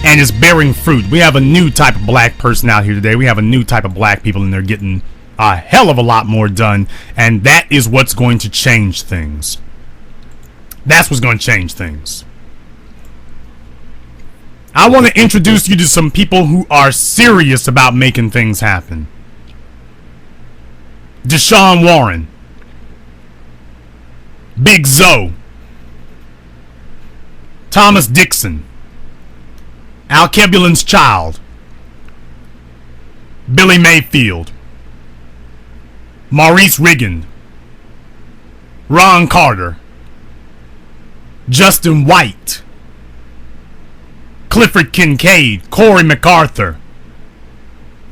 And it's bearing fruit. We have a new type of black person out here today. We have a new type of black people, and they're getting a hell of a lot more done. And that is what's going to change things. That's what's going to change things. I want to introduce you to some people who are serious about making things happen. Deshaun Warren, Big Zoe, Thomas Dixon, Alkebulan's child, Billy Mayfield, Maurice Riggin, Ron Carter, Justin White, Clifford Kincaid, Corey MacArthur,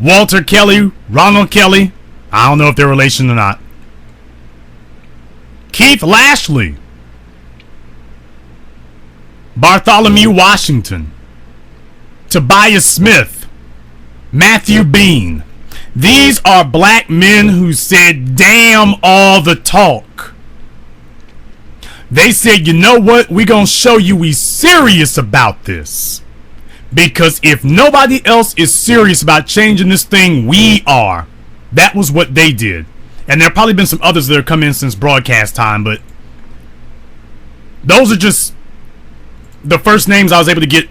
Walter Kelly, Ronald Kelly, I don't know if they're relation or not, Keith Lashley, Bartholomew Washington, Tobias Smith, Matthew Bean. These are black men who said, damn all the talk. They said, you know what? We're going to show you we serious about this. Because if nobody else is serious about changing this thing, we are. That was what they did. And there have probably been some others that have come in since broadcast time, but those are just the first names I was able to get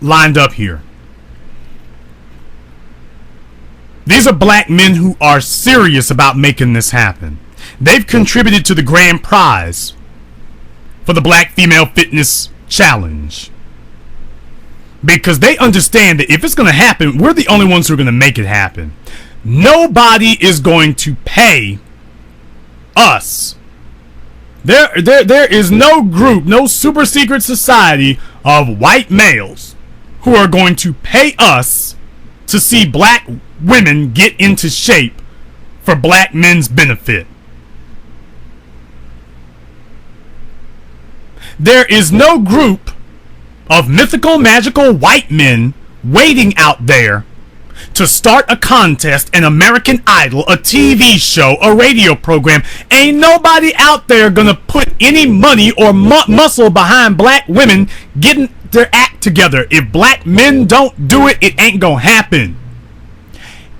lined up here. These are black men who are serious about making this happen. They've contributed to the grand prize for the Black Female Fitness challenge. Because they understand that if it's going to happen, we're the only ones who are going to make it happen. Nobody is going to pay us. There is no group, no super secret society of white males who are going to pay us to see black women get into shape for black men's benefit. There is no group of mythical, magical white men waiting out there to start a contest, an American Idol, a TV show, a radio program. Ain't nobody out there gonna put any money or muscle behind black women getting their act together. If black men don't do it, it ain't gonna happen.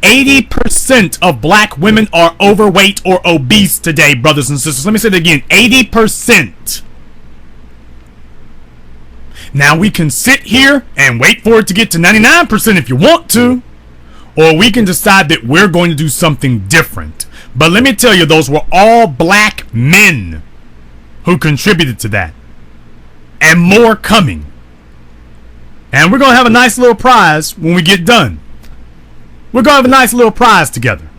80% of black women are overweight or obese today, brothers and sisters. Let me say it again, 80%. Now we can sit here and wait for it to get to 99% if you want to, or we can decide that we're going to do something different. But let me tell you, those were all black men who contributed to that, and more coming. And we're going to have a nice little prize when we get done. We're going to have a nice little prize together.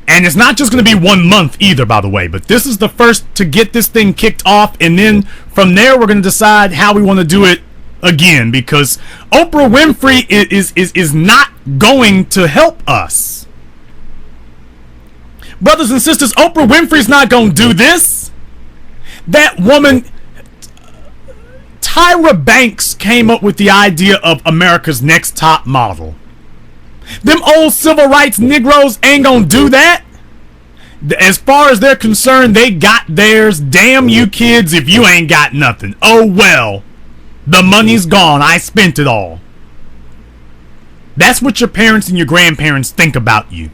And it's not just going to be 1 month either, by the way, but this is the first to get this thing kicked off, and then from there we're going to decide how we want to do it again, because Oprah Winfrey is not going to help us. Brothers and sisters, Oprah Winfrey's not going to do this. That woman, Tyra Banks, came up with the idea of America's Next Top Model. Them old civil rights Negroes ain't gonna do that. As far as they're concerned, they got theirs. Damn you kids if you ain't got nothing. Oh well, the money's gone. I spent it all. That's what your parents and your grandparents think about you.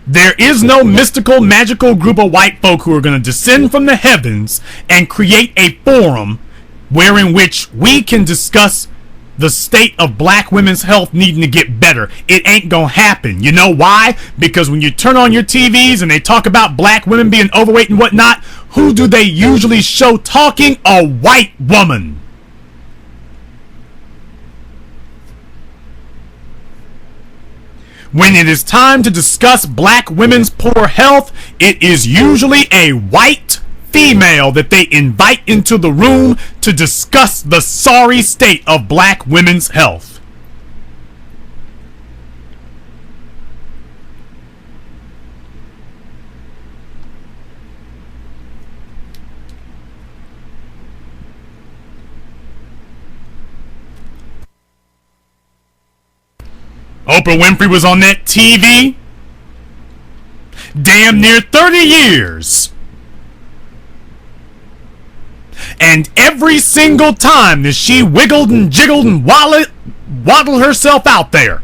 There is no mystical, magical group of white folk who are going to descend from the heavens and create a forum wherein which we can discuss the state of black women's health needing to get better. It ain't gonna happen. You know why? Because when you turn on your TVs and they talk about black women being overweight and whatnot, who do they usually show talking? A white woman. When it is time to discuss black women's poor health, it is usually a white female that they invite into the room to discuss the sorry state of black women's health. Oprah Winfrey was on that TV damn near 30 years. And every single time that she wiggled and jiggled and waddled herself out there,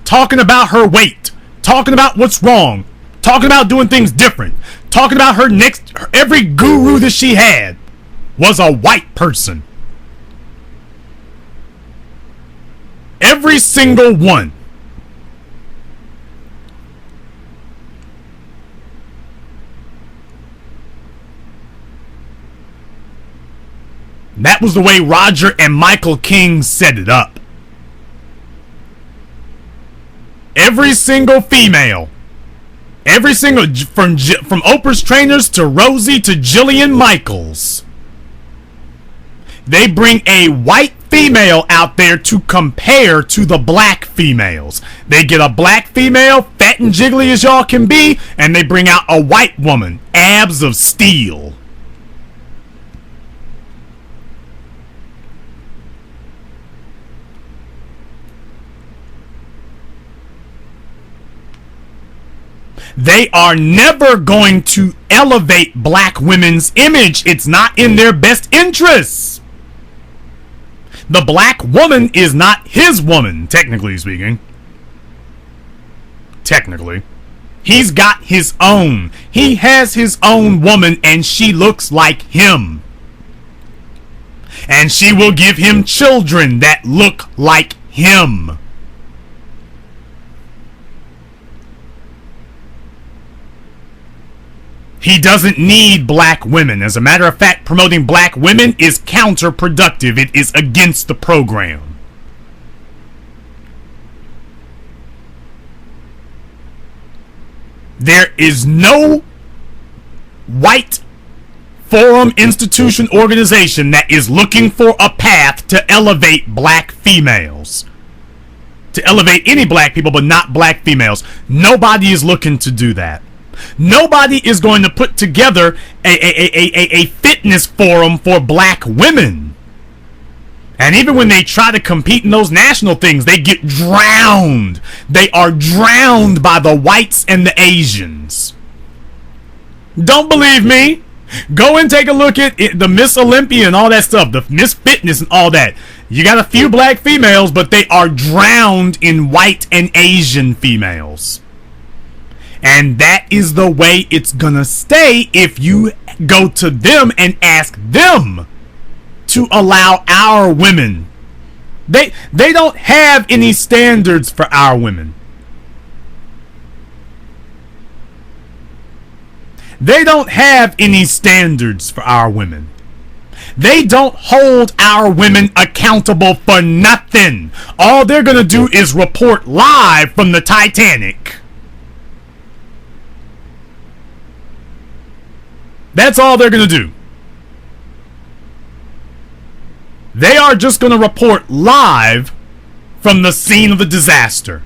talking about her weight, talking about what's wrong, talking about doing things different, talking about every guru that she had was a white person. Every single one. That was the way Roger and Michael King set it up. Every single female, every single, from Oprah's trainers to Rosie to Jillian Michaels, they bring a white female out there to compare to the black females. They get a black female, fat and jiggly as y'all can be, and they bring out a white woman, abs of steel. They are never going to elevate black women's image. It's not in their best interests. The black woman is not his woman, technically speaking. Technically. He's got his own. He has his own woman, and she looks like him. And she will give him children that look like him. He doesn't need black women. As a matter of fact, promoting black women is counterproductive. It is against the program. There is no white forum, institution, organization that is looking for a path to elevate black females. To elevate any black people, but not black females. Nobody is looking to do that. Nobody is going to put together a fitness forum for black women. And even when they try to compete in those national things, they get drowned. They are drowned by the whites and the Asians. Don't believe me? Go and take a look at the Miss Olympia and all that stuff, the Miss Fitness and all that. You got a few black females, but they are drowned in white and Asian females. And that is the way it's gonna stay if you go to them and ask them to allow our women. They don't have any standards for our women. They don't have any standards for our women. They don't hold our women accountable for nothing. All they're going to do is report live from the Titanic. That's all they're going to do. They are just going to report live from the scene of the disaster.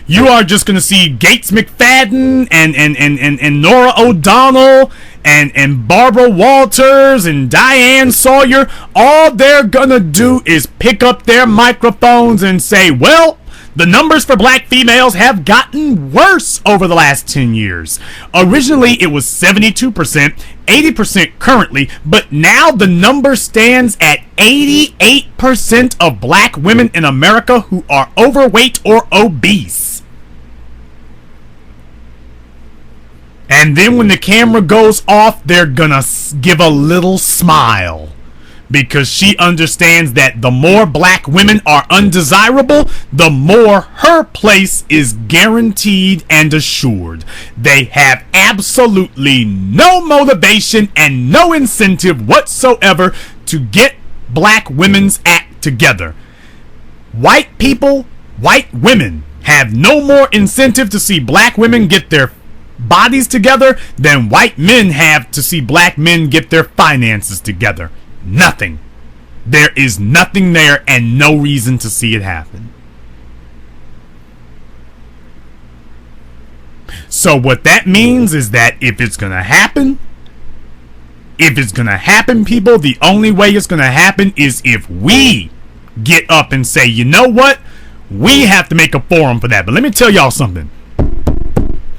You are just going to see Gates McFadden and Nora O'Donnell and Barbara Walters and Diane Sawyer. All they're going to do is pick up their microphones and say, well, the numbers for black females have gotten worse over the last 10 years. Originally, it was 72%, 80% currently, but now the number stands at 88% of black women in America who are overweight or obese. And then when the camera goes off, they're gonna give a little smile. Because she understands that the more black women are undesirable, the more her place is guaranteed and assured. They have absolutely no motivation and no incentive whatsoever to get black women's act together. White people, white women, have no more incentive to see black women get their bodies together than white men have to see black men get their finances together. Nothing. There is nothing there and no reason to see it happen. So what that means is that if it's gonna happen, people, the only way it's gonna happen is if we get up and say, you know what? We have to make a forum for that. But let me tell y'all something.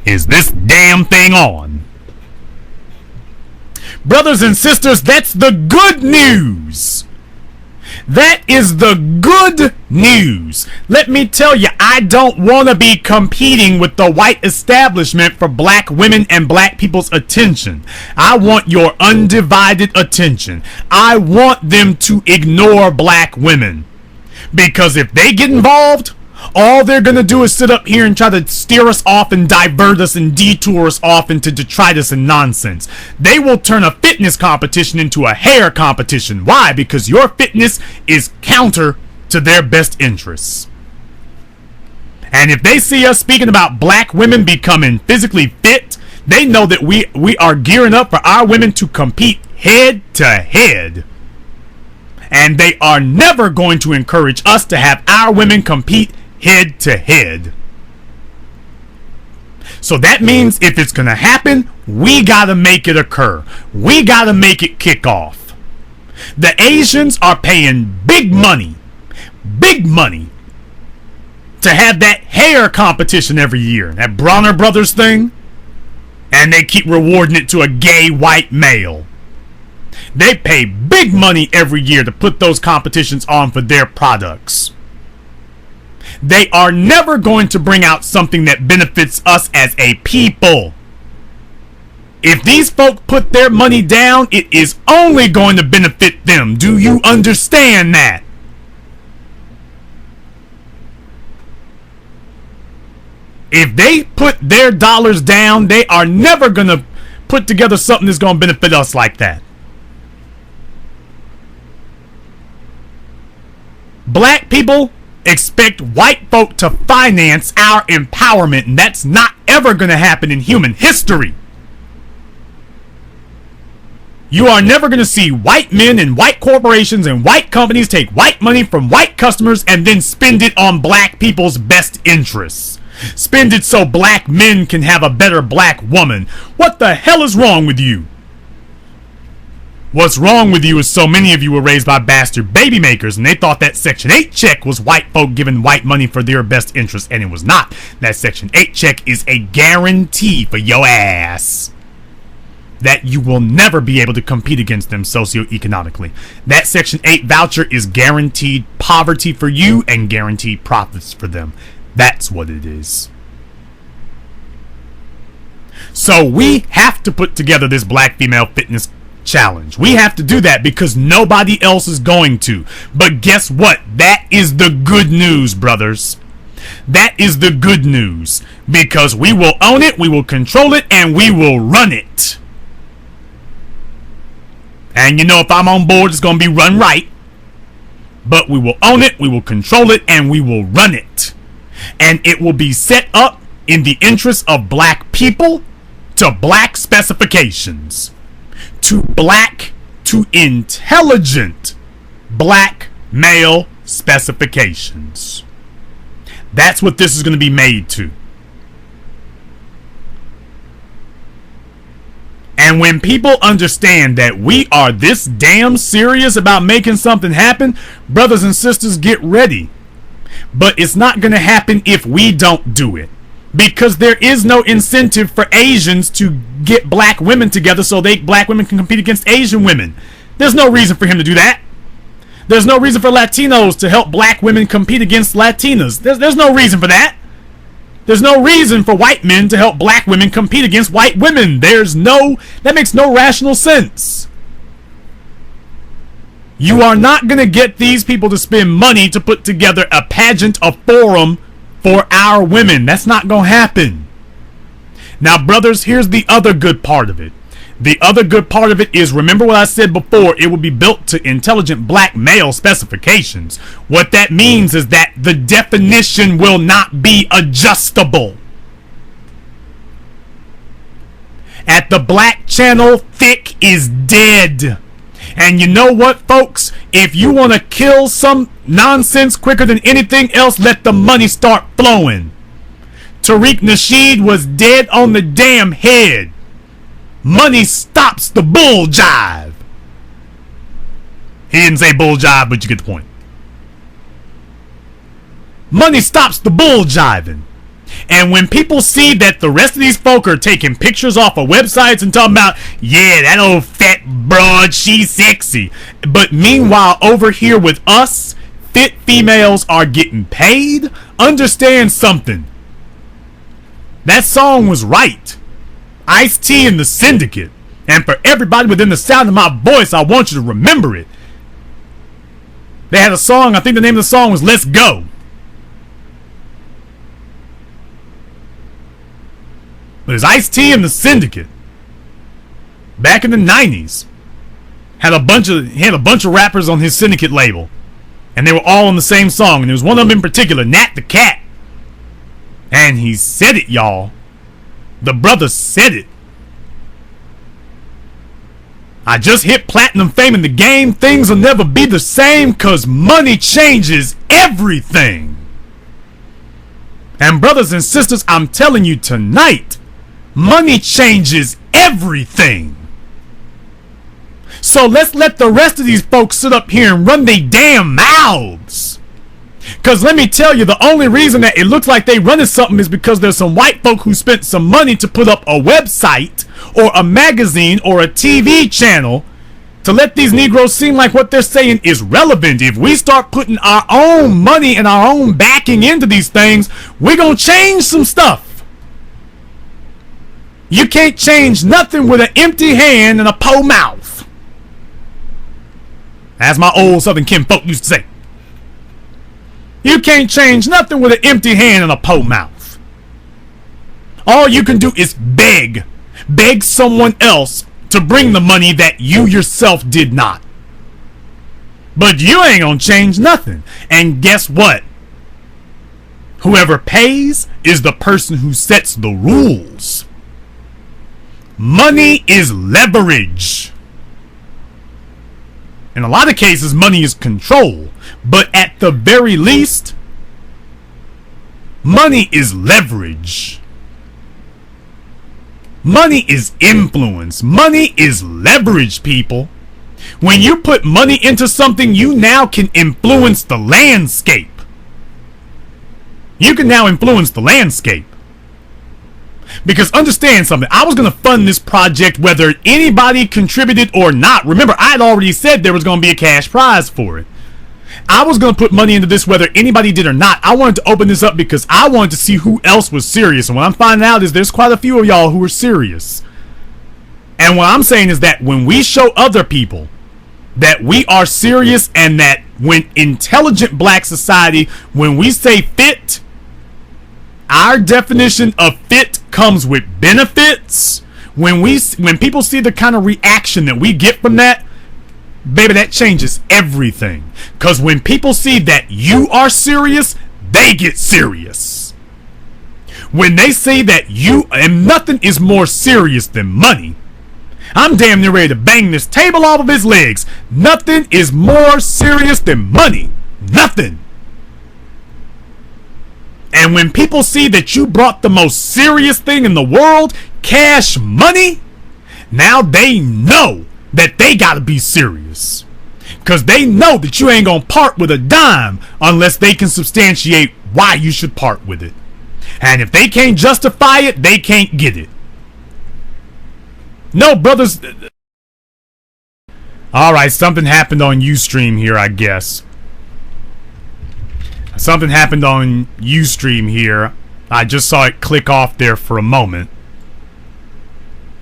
Is this damn thing on? Brothers and sisters, that's the good news. That is the good news. Let me tell you, I don't want to be competing with the white establishment for black women and black people's attention. I want your undivided attention. I want them to ignore black women. Because if they get involved, all they're going to do is sit up here and try to steer us off and divert us and detour us off into detritus and nonsense. They will turn a fitness competition into a hair competition. Why? Because your fitness is counter to their best interests. And if they see us speaking about black women becoming physically fit, they know that we are gearing up for our women to compete head to head. And they are never going to encourage us to have our women compete head to head. So that means if it's gonna happen, we gotta make it occur. We gotta make it kick off. The Asians are paying big money to have that hair competition every year, that Bronner Brothers thing, and they keep rewarding it to a gay white male. They pay big money every year to put those competitions on for their products. They are never going to bring out something that benefits us as a people. If these folk put their money down, it is only going to benefit them. Do you understand that? If they put their dollars down, they are never going to put together something that's going to benefit us like that. Black people expect white folk to finance our empowerment, and that's not ever going to happen in human history. You are never going to see white men and white corporations and white companies take white money from white customers and then spend it on black people's best interests. Spend it so black men can have a better black woman. What the hell is wrong with you? What's wrong with you is so many of you were raised by bastard baby makers, and they thought that Section 8 check was white folk giving white money for their best interests, and it was not. That Section 8 check is a guarantee for your ass that you will never be able to compete against them socioeconomically. That Section 8 voucher is guaranteed poverty for you and guaranteed profits for them. That's what it is. So we have to put together this black female fitness challenge. We have to do that because nobody else is going to. But guess what? That is the good news, brothers. That is the good news. Because we will own it, we will control it, and we will run it. And you know, if I'm on board, it's going to be run right. But we will own it, we will control it, and we will run it. And it will be set up in the interest of black people to black specifications. To intelligent black male specifications. That's what this is going to be made to. And when people understand that we are this damn serious about making something happen, brothers and sisters, get ready. But it's not going to happen if we don't do it. Because there is no incentive for Asians to get black women together so black women can compete against Asian women. There's no reason for him to do that. There's no reason for Latinos to help black women compete against Latinas. There's no reason for that. There's no reason for white men to help black women compete against white women. That makes no rational sense. You are not going to get these people to spend money to put together a pageant, a forum for our women. That's not going to happen. Now, brothers, here's the other good part of it. The other good part of it is, remember what I said before, it will be built to intelligent black male specifications. What that means is that the definition will not be adjustable. At the black channel, thick is dead. And you know what, folks? If you want to kill some nonsense quicker than anything else, let the money start flowing. Tariq Nasheed was dead on the damn head. Money stops the bull jive. He didn't say bull jive, but you get the point. Money stops the bull jiving. And when people see that the rest of these folk are taking pictures off of websites and talking about, yeah, that old fat broad, she's sexy. But meanwhile, over here with us, fit females are getting paid. Understand something. That song was right. Ice-T and the Syndicate. And for everybody within the sound of my voice, I want you to remember it. They had a song, I think the name of the song was Let's Go. But it's Ice-T and the Syndicate. Back in the 90s. He had a bunch of rappers on his Syndicate label. And they were all on the same song. And there was one of them in particular, Nat the Cat. And he said it, y'all. The brother said it. I just hit platinum fame in the game. Things will never be the same because money changes everything. And brothers and sisters, I'm telling you tonight, money changes everything. So let's let the rest of these folks sit up here and run their damn mouths. Because let me tell you, the only reason that it looks like they running something is because there's some white folk who spent some money to put up a website or a magazine or a TV channel to let these Negroes seem like what they're saying is relevant. If we start putting our own money and our own backing into these things, we're going to change some stuff. You can't change nothing with an empty hand and a po mouth. As my old Southern kinfolk used to say. You can't change nothing with an empty hand and a po mouth. All you can do is beg. Beg someone else to bring the money that you yourself did not. But you ain't gonna change nothing. And guess what? Whoever pays is the person who sets the rules. Money is leverage. In a lot of cases, money is control. But at the very least, money is leverage. Money is influence. Money is leverage, people. When you put money into something, you now can influence the landscape. You can now influence the landscape. Because understand something, I was going to fund this project whether anybody contributed or not. Remember, I had already said there was going to be a cash prize for it. I was going to put money into this whether anybody did or not. I wanted to open this up because I wanted to see who else was serious. And what I'm finding out is there's quite a few of y'all who are serious. And what I'm saying is that when we show other people that we are serious, and that when intelligent black society, when we say fit, our definition of fit comes with benefits. When people see the kind of reaction that we get from that, baby, that changes everything. Because when people see that you are serious, they get serious. When they see that you, and nothing is more serious than money. I'm damn near ready to bang this table off of his legs. Nothing is more serious than money. Nothing. And when people see that you brought the most serious thing in the world, cash money, now they know that they gotta be serious. Because they know that you ain't gonna part with a dime unless they can substantiate why you should part with it. And if they can't justify it, they can't get it. No, brothers. Alright, something happened on Ustream here, I guess. Something happened on Ustream here. I just saw it click off there for a moment.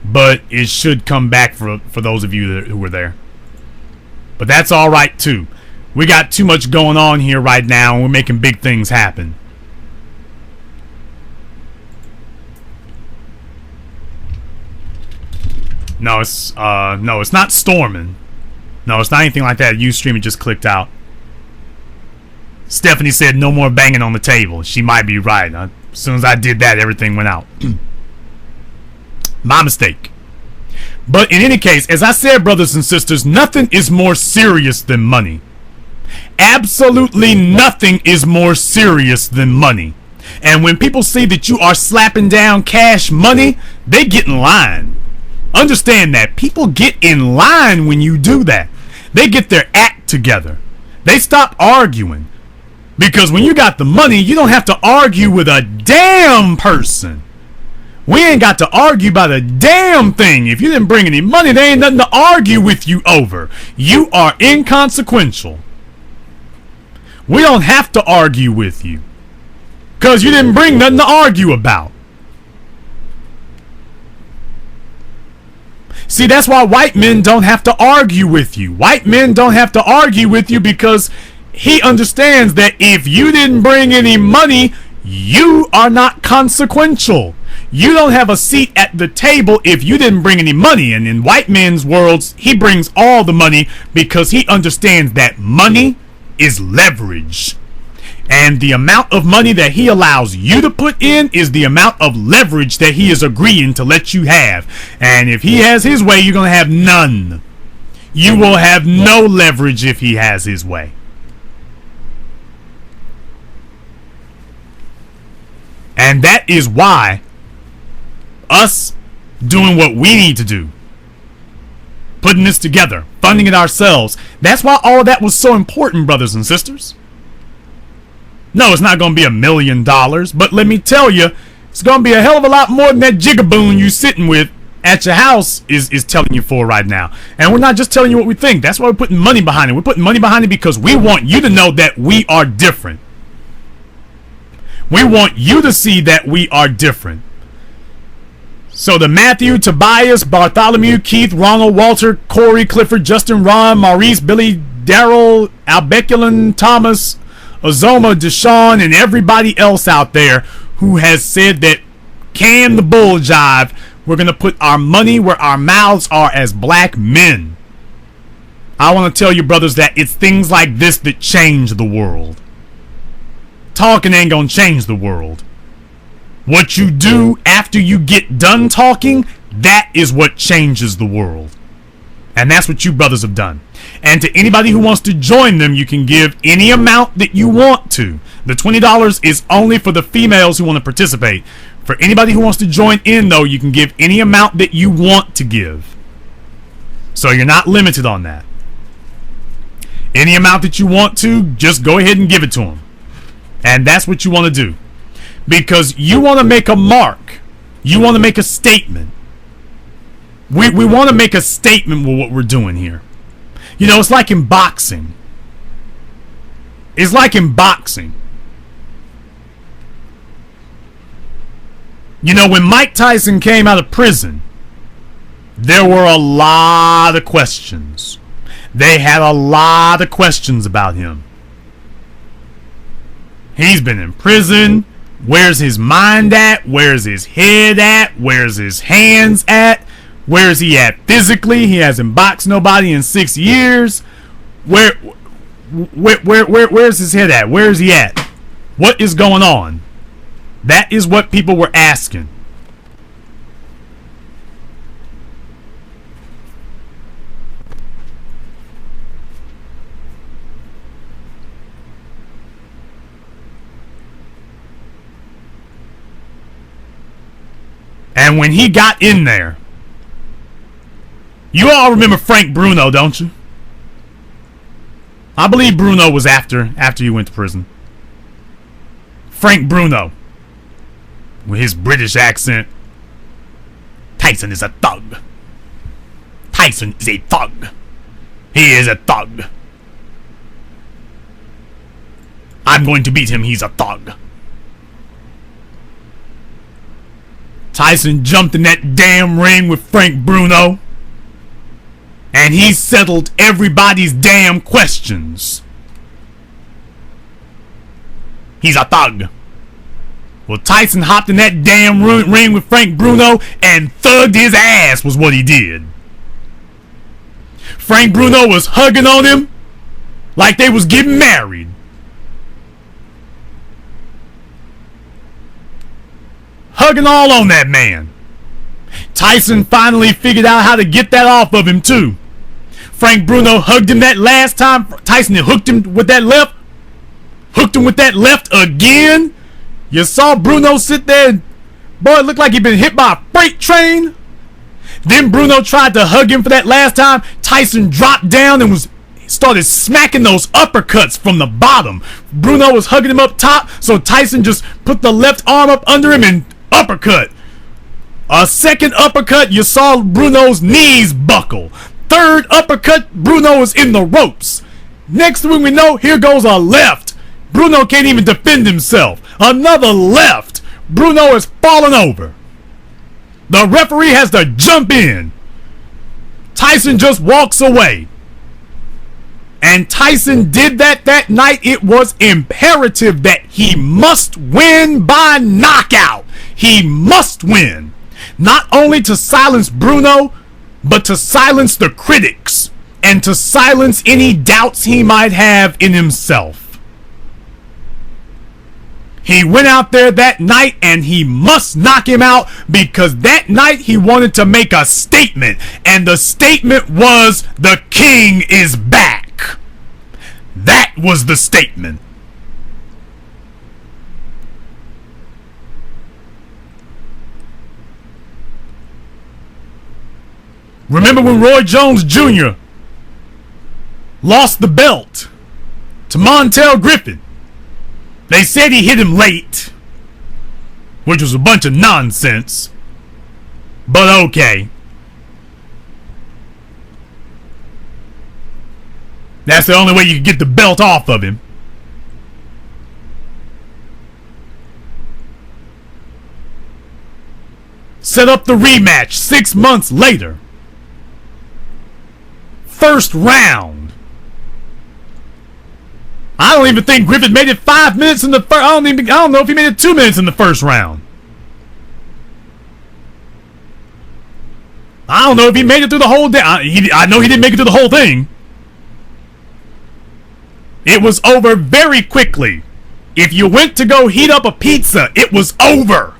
But it should come back for those of you who were there. But that's alright too. We got too much going on here right now, and we're making big things happen. No, it's not storming. No, it's not anything like that. Ustream, it just clicked out. Stephanie said no more banging on the table. She might be right. As soon as I did that, everything went out. My mistake. But in any case, as I said, brothers and sisters, nothing is more serious than money. Absolutely nothing is more serious than money. And when people see that you are slapping down cash money, they get in line. Understand that. People get in line when you do that. They get their act together. They stop arguing. Because when you got the money, you don't have to argue with a damn person. We ain't got to argue about a damn thing. If you didn't bring any money, there ain't nothing to argue with you over. You are inconsequential. We don't have to argue with you. Because you didn't bring nothing to argue about. See, that's why white men don't have to argue with you. White men don't have to argue with you because he understands that if you didn't bring any money, you are not consequential. You don't have a seat at the table if you didn't bring any money. And in white men's worlds, he brings all the money because he understands that money is leverage. And the amount of money that he allows you to put in is the amount of leverage that he is agreeing to let you have. And if he has his way, you're going to have none. You will have no leverage if he has his way. And that is why us doing what we need to do, putting this together, funding it ourselves, that's why all of that was so important, brothers and sisters. No, it's not going to be $1 million, but let me tell you, it's going to be a hell of a lot more than that jigaboon you sitting with at your house is telling you for right now. And we're not just telling you what we think. That's why we're putting money behind it. We're putting money behind it because we want you to know that we are different. We want you to see that we are different. So the Matthew, Tobias, Bartholomew, Keith, Ronald, Walter, Corey, Clifford, Justin, Ron, Maurice, Billy, Daryl, Albeculin, Thomas, Azoma, Deshaun, and everybody else out there who has said that can the bull jive We're going to put our money where our mouths are as black men. I want to tell you, brothers, that it's things like this that change the world. Talking ain't going to change the world. What you do after you get done talking, that is what changes the world. And that's what you brothers have done. And to anybody who wants to join them, you can give any amount that you want to. The $20 is only for the females who want to participate. For anybody who wants to join in, though, you can give any amount that you want to give. So you're not limited on that. Any amount that you want to, just go ahead and give it to them. And that's what you want to do. Because you want to make a mark. You want to make a statement. We want to make a statement with what we're doing here. You know, it's like in boxing. It's like in boxing. You know, when Mike Tyson came out of prison, there were a lot of questions. They had a lot of questions about him. He's been in prison. Where's his mind at? Where's his head at? Where's his hands at? Where's he at physically? He hasn't boxed nobody in 6 years. Where's his head at? Where's he at? What is going on? That is what people were asking. And when he got in there, you all remember Frank Bruno, don't you? I believe Bruno was after you went to prison. Frank Bruno, with his British accent. Tyson is a thug. Tyson is a thug. He is a thug. I'm going to beat him. He's a thug. Tyson jumped in that damn ring with Frank Bruno, and he settled everybody's damn questions. He's a thug. Well, Tyson hopped in that damn ring with Frank Bruno and thugged his ass was what he did. Frank Bruno was hugging on him like they was getting married. Hugging all on that man. Tyson finally figured out how to get that off of him too. Frank Bruno hugged him that last time. Tyson hooked him with that left. Hooked him with that left again. You saw Bruno sit there and, boy, it looked like he'd been hit by a freight train. Then Bruno tried to hug him for that last time. Tyson dropped down and started smacking those uppercuts from the bottom. Bruno was hugging him up top, so Tyson just put the left arm up under him and uppercut. A second uppercut, you saw Bruno's knees buckle. Third uppercut, Bruno was in the ropes. Next thing we know, here goes a left. Bruno can't even defend himself. Another left. Bruno is falling over. The referee has to jump in. Tyson just walks away. And Tyson did that night. It was imperative that he must win by knockout. He must win. Not only to silence Bruno, but to silence the critics and to silence any doubts he might have in himself. He went out there that night and he must knock him out because that night he wanted to make a statement. And the statement was, the king is back. That was the statement. Remember when Roy Jones Jr. lost the belt to Montel Griffin? They said he hit him late, which was a bunch of nonsense, but okay. That's the only way you can get the belt off of him. Set up the rematch 6 months later. First round. I don't even think Griffin made it 5 minutes in the first. I don't know if he made it 2 minutes in the first round. I don't know if he made it through the whole day. I know he didn't make it through the whole thing. It was over very quickly. If you went to go heat up a pizza, it was over.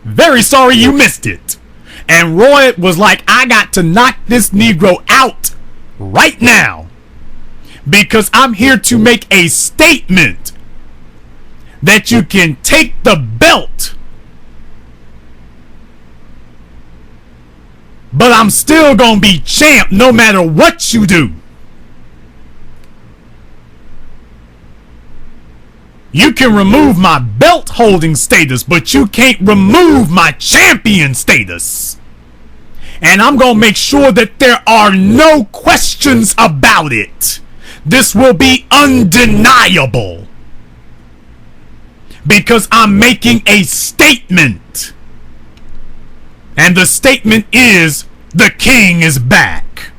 Very sorry you missed it. And Roy was like, I got to knock this Negro out right now, because I'm here to make a statement that you can take the belt, but I'm still gonna be champ no matter what you do. You can remove my belt holding status, but you can't remove my champion status. And I'm gonna make sure that there are no questions about it. This will be undeniable, because I'm making a statement. And the statement is, the king is back.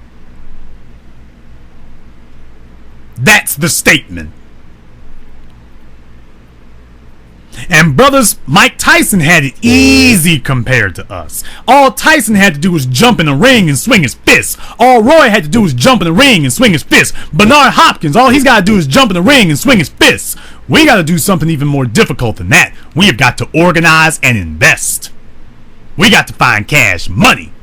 That's the statement. And brothers, Mike Tyson had it easy compared to us. All Tyson had to do was jump in the ring and swing his fist. All Roy had to do was jump in the ring and swing his fist. Bernard Hopkins, all he's got to do is jump in the ring and swing his fist. We got to do something even more difficult than that. We have got to organize and invest. We got to find cash money.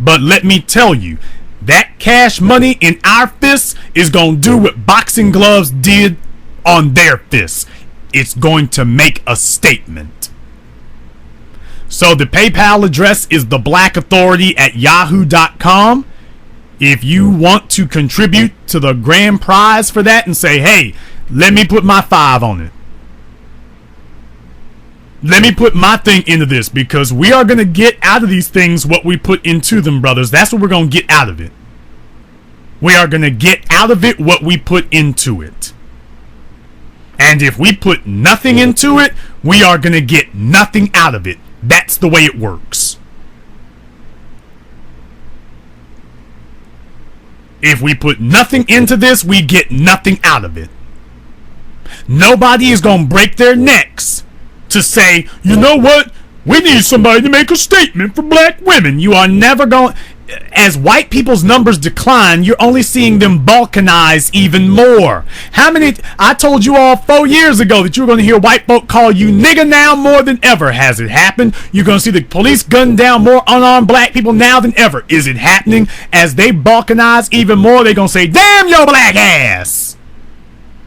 But let me tell you, that cash money in our fists is going to do what boxing gloves did on their fists. It's going to make a statement. So the PayPal address is theblackauthority@yahoo.com. If you want to contribute to the grand prize for that and say, hey, let me put my 5 on it. Let me put my thing into this, because we are going to get out of these things what we put into them, brothers. That's what we're going to get out of it. We are going to get out of it what we put into it. And if we put nothing into it, we are going to get nothing out of it. That's the way it works. If we put nothing into this, we get nothing out of it. Nobody is going to break their necks to say, you know what? We need somebody to make a statement for black women. You are never going... As white people's numbers decline, you're only seeing them balkanize even more. How many... I told you all 4 years ago that you were going to hear white folk call you nigger now more than ever. Has it happened? You're going to see the police gun down more unarmed black people now than ever. Is it happening? As they balkanize even more, they're going to say, damn your black ass.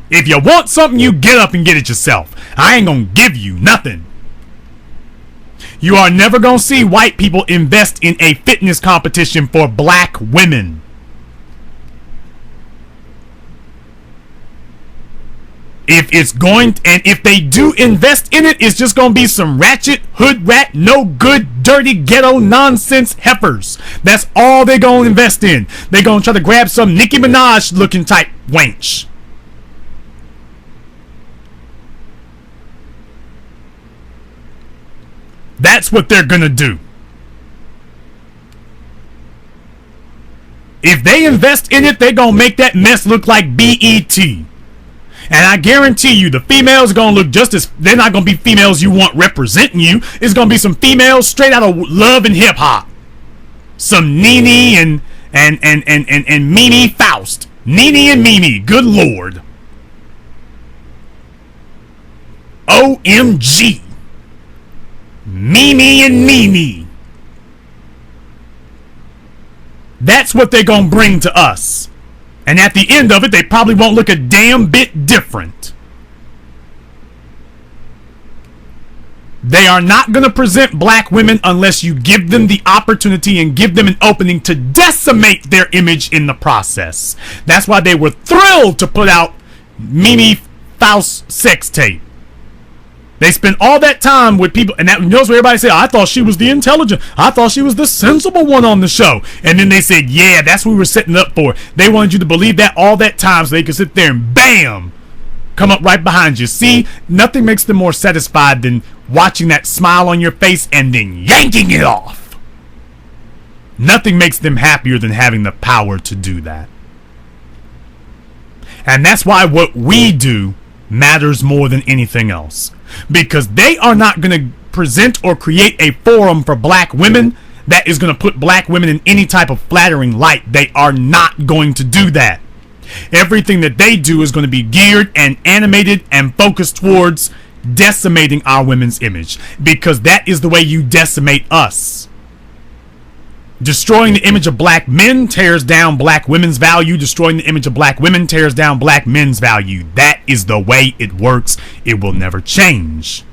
If you want something, you get up and get it yourself. I ain't going to give you nothing. You are never going to see white people invest in a fitness competition for black women. If it's going, and if they do invest in it, it's just going to be some ratchet, hood rat, no good, dirty, ghetto nonsense heifers. That's all they're going to invest in. They're going to try to grab some Nicki Minaj looking type wench. That's what they're gonna do. If they invest in it, they're gonna make that mess look like BET. And I guarantee you, the females are gonna look just as... They're not gonna be females you want representing you. It's gonna be some females straight out of Love and Hip Hop. Some Nene and Mimi Faust. Nene and Mimi, good lord. OMG. Mimi and Mimi. That's what they're gonna bring to us. And at the end of it, they probably won't look a damn bit different. They are not gonna present black women unless you give them the opportunity and give them an opening to decimate their image in the process. That's why they were thrilled to put out Mimi Faust sex tape. They spent all that time with people, and that knows what everybody said. I thought she was the intelligent. I thought she was the sensible one on the show. And then they said, yeah, that's what we were setting up for. They wanted you to believe that all that time so they could sit there and bam, come up right behind you. See, nothing makes them more satisfied than watching that smile on your face and then yanking it off. Nothing makes them happier than having the power to do that. And that's why what we do matters more than anything else. Because they are not going to present or create a forum for black women that is going to put black women in any type of flattering light. They are not going to do that. Everything that they do is going to be geared and animated and focused towards decimating our women's image, because that is the way you decimate us. Destroying the image of black men tears down black women's value. Destroying the image of black women tears down black men's value. That is the way it works. It will never change.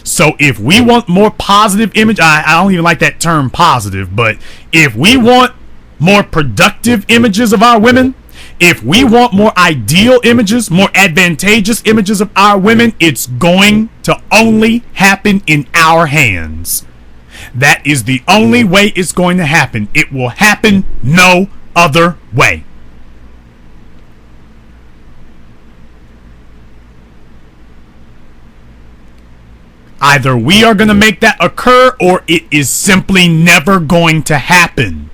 So if we want more positive image, I don't even like that term positive, but if we want more productive images of our women, if we want more ideal images, more advantageous images of our women, it's going to only happen in our hands. That is the only way it's going to happen. It will happen no other way. Either we are going to make that occur, or it is simply never going to happen.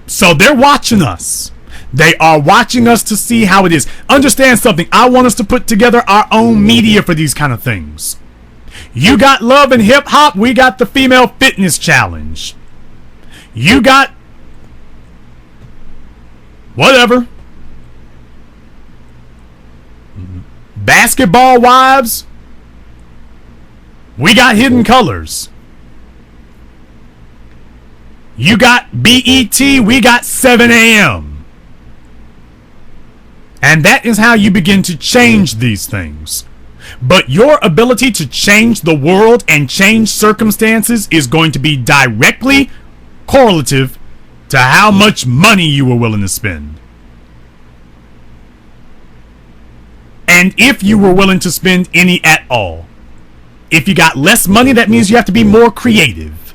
So they're watching us. They are watching us to see how it is. Understand something. I want us to put together our own media for these kind of things. You got love and hip hop. We got the female fitness challenge. You got whatever. Basketball wives. We got Hidden Colors. You got BET. We got 7 a.m. And that is how you begin to change these things. But your ability to change the world and change circumstances is going to be directly correlative to how much money you are willing to spend. And if you were willing to spend any at all. If you got less money, that means you have to be more creative.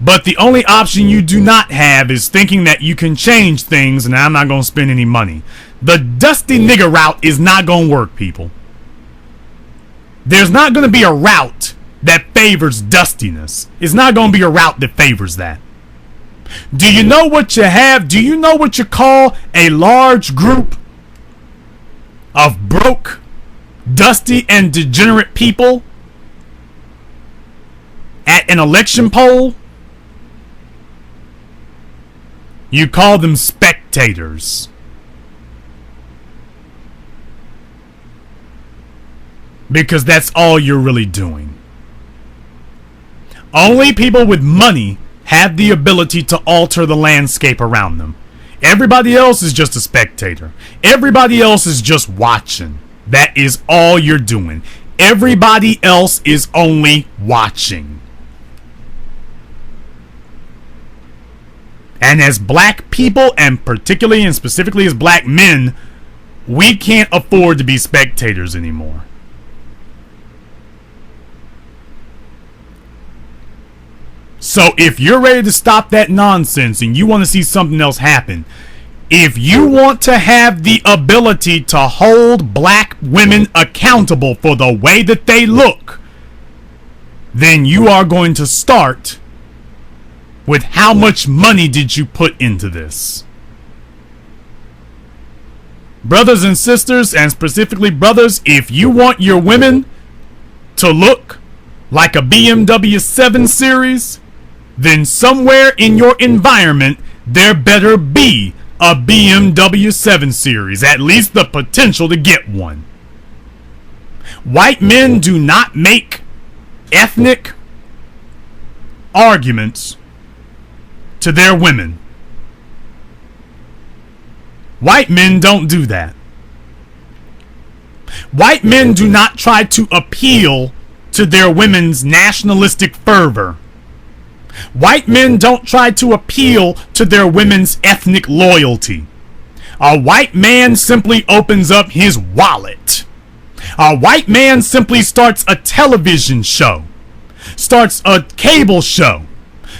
But the only option you do not have is thinking that you can change things and I'm not going to spend any money. The dusty nigger route is not going to work, people. There's not going to be a route that favors dustiness. It's not going to be a route that favors that. Do you know what you have? Do you know what you call a large group of broke, dusty, and degenerate people at an election poll? You call them spectators. Because that's all you're really doing. Only people with money have the ability to alter the landscape around them. Everybody else is just a spectator. Everybody else is just watching. That is all you're doing. Everybody else is only watching. And as black people, and particularly and specifically as black men, we can't afford to be spectators anymore. So if you're ready to stop that nonsense and you want to see something else happen, if you want to have the ability to hold black women accountable for the way that they look, then you are going to start with how much money did you put into this. Brothers and sisters, and specifically brothers, if you want your women to look like a BMW 7 Series, then somewhere in your environment, there better be a BMW 7 Series, at least the potential to get one. White men do not make ethnic arguments to their women. White men don't do that. White men do not try to appeal to their women's nationalistic fervor. White men don't try to appeal to their women's ethnic loyalty. A white man simply opens up his wallet. A white man simply starts a television show, starts a cable show,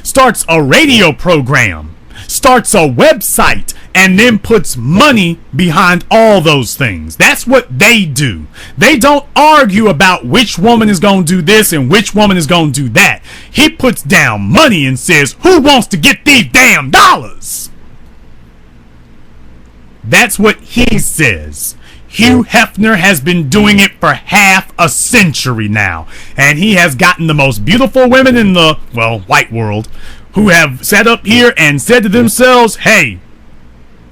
starts a radio program, starts a website, and then puts money behind all those things. That's what they do. They don't argue about which woman is going to do this and which woman is going to do that. He puts down money and says, who wants to get these damn dollars? That's what he says. Hugh Hefner has been doing it for half a century now, and he has gotten the most beautiful women in the, well, white world, who have sat up here and said to themselves, hey,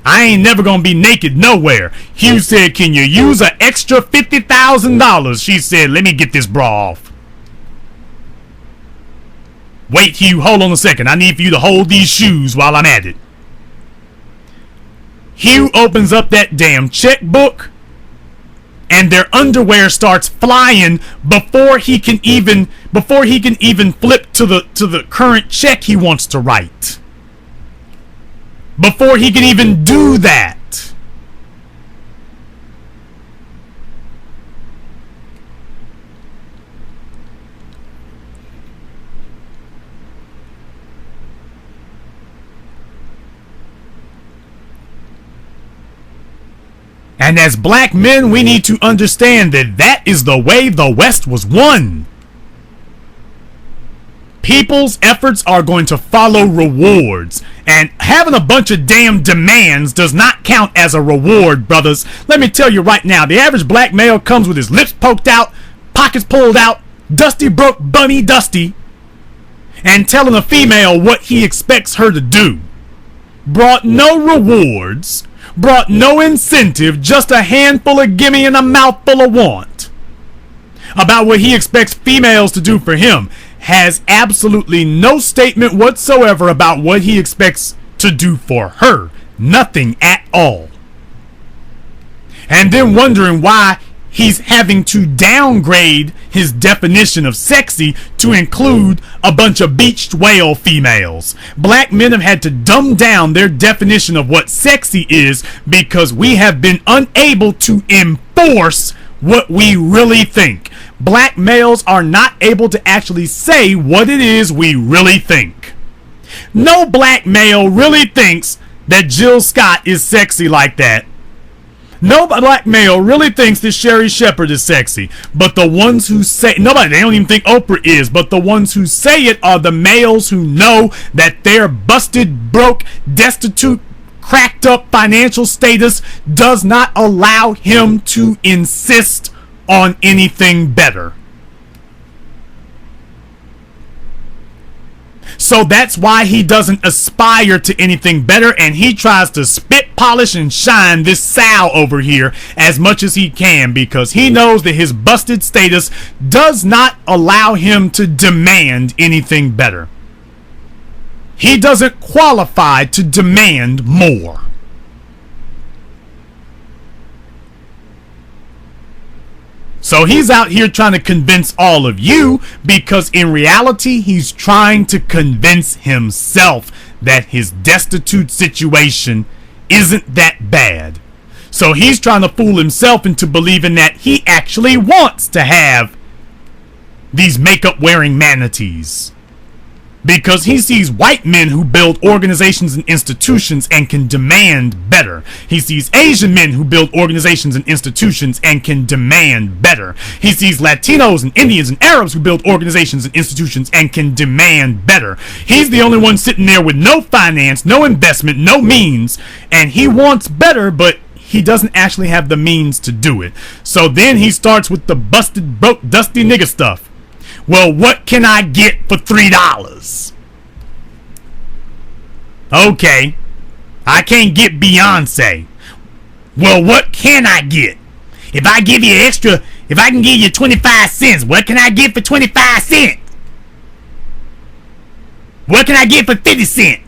I ain't never gonna be naked nowhere. Hugh said, can you use an extra $50,000? She said, let me get this bra off. Wait, Hugh, hold on a second. I need for you to hold these shoes while I'm at it. Hugh opens up that damn checkbook, and their underwear starts flying before he can even flip to the current check he wants to write. Before he can even do that. And as black men, we need to understand that that is the way the West was won. People's efforts are going to follow rewards. And having a bunch of damn demands does not count as a reward, brothers. Let me tell you right now, the average black male comes with his lips poked out, pockets pulled out, dusty broke bunny dusty, and telling a female what he expects her to do. Brought no rewards, brought no incentive, just a handful of gimme and a mouthful of want. About what he expects females to do for him. Has absolutely no statement whatsoever about what he expects to do for her. Nothing at all. And then wondering why he's having to downgrade his definition of sexy to include a bunch of beached whale females. Black men have had to dumb down their definition of what sexy is because we have been unable to enforce what we really think. Black males are not able to actually say what it is we really think. No black male really thinks that Jill Scott is sexy like that. No black male really thinks that Sherry Shepherd is sexy. But the ones who say, nobody, they don't even think Oprah is, but the ones who say it are the males who know that their busted, broke, destitute, cracked up financial status does not allow him to insist on anything better. So that's why he doesn't aspire to anything better, and he tries to spit, polish, and shine this sow over here as much as he can because he knows that his busted status does not allow him to demand anything better. He doesn't qualify to demand more. So he's out here trying to convince all of you because in reality, he's trying to convince himself that his destitute situation isn't that bad. So he's trying to fool himself into believing that he actually wants to have these makeup wearing manatees. Because he sees white men who build organizations and institutions and can demand better. He sees Asian men who build organizations and institutions and can demand better. He sees Latinos and Indians and Arabs who build organizations and institutions and can demand better. He's the only one sitting there with no finance, no investment, no means, and he wants better, but he doesn't actually have the means to do it. So then he starts with the busted, broke, dusty nigga stuff. Well, what can I get for $3? Okay, I can't get Beyonce. Well, what can I get? If I give you extra, if I can give you 25 cents, what can I get for 25 cents? What can I get for 50 cents?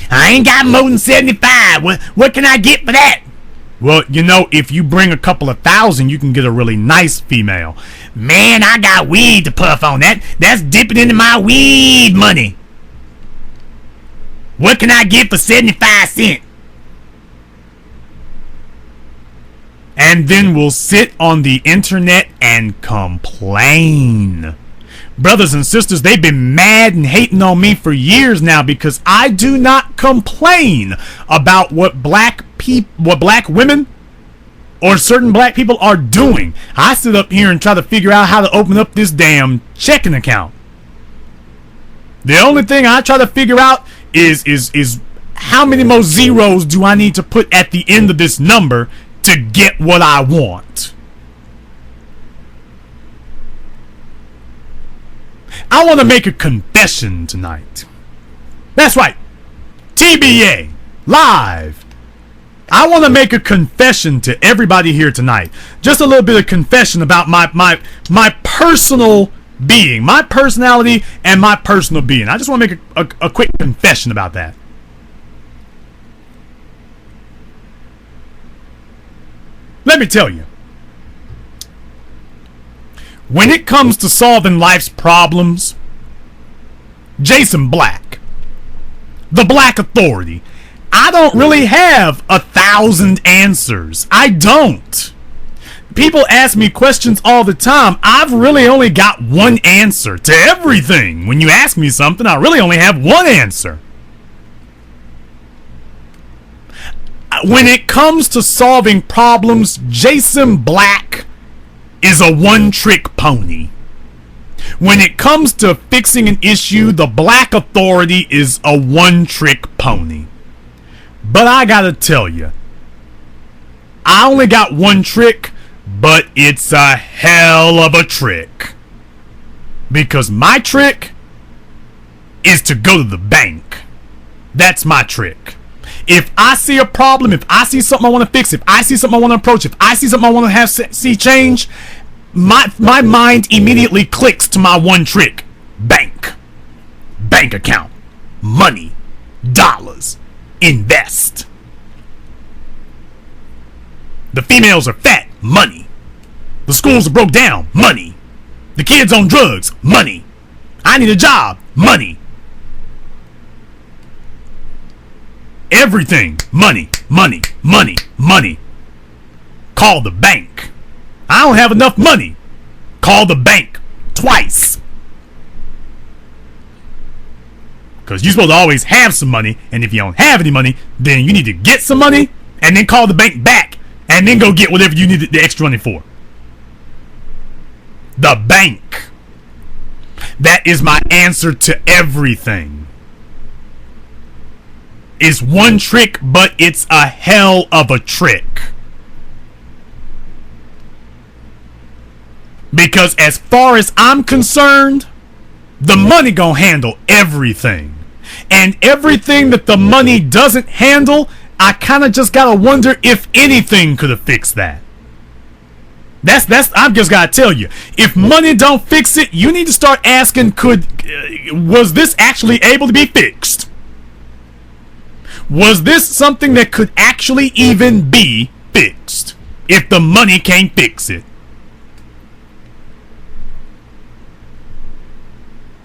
I ain't got more than 75. What can I get for that? Well, you know, if you bring a couple of thousand, you can get a really nice female. Man, I got weed to puff on. That's dipping into my weed money. What can I get for 75 cents? And then we'll sit on the internet and complain. Brothers and sisters, they've been mad and hating on me for years now because I do not complain about what black women or certain black people are doing. I sit up here and try to figure out how to open up this damn checking account. The only thing I try to figure out is how many more zeros do I need to put at the end of this number to get what I want? I want to make a confession tonight. That's right. TBA, live. I want to make a confession to everybody here tonight. Just a little bit of confession about my personal being, my personality, and my personal being. I just want to make a quick confession about that. Let me tell you. When it comes to solving life's problems, Jason Black, the Black Authority, I don't really have 1,000 answers. I don't. People ask me questions all the time. I've really only got one answer to everything. When you ask me something, I really only have one answer. When it comes to solving problems, Jason Black is a one-trick pony. When it comes to fixing an issue, the Black Authority is a one-trick pony. But I gotta tell you, I only got one trick, but it's a hell of a trick. Because my trick is to go to the bank. That's my trick. If I see a problem, if I see something I want to fix, if I see something I want to approach, if I see something I want to have see change, my mind immediately clicks to my one trick. Bank. Bank account. Money. Dollars. Invest. The females are fat. Money. The schools are broke down. Money. The kids on drugs. Money. I need a job. Money. Everything. Money. Money. Money. Money. Call the bank. I don't have enough money. Call the bank twice. Because you're supposed to always have some money, and if you don't have any money, then you need to get some money, and then call the bank back, and then go get whatever you need the extra money for. The bank. That is my answer to everything. It's one trick, but it's a hell of a trick. Because as far as I'm concerned, the money gonna handle everything. And everything that the money doesn't handle, I kind of just gotta wonder if anything could have fixed that. I've just gotta tell you, if money don't fix it, you need to start asking, was this actually able to be fixed? Was this something that could actually even be fixed if the money can't fix it?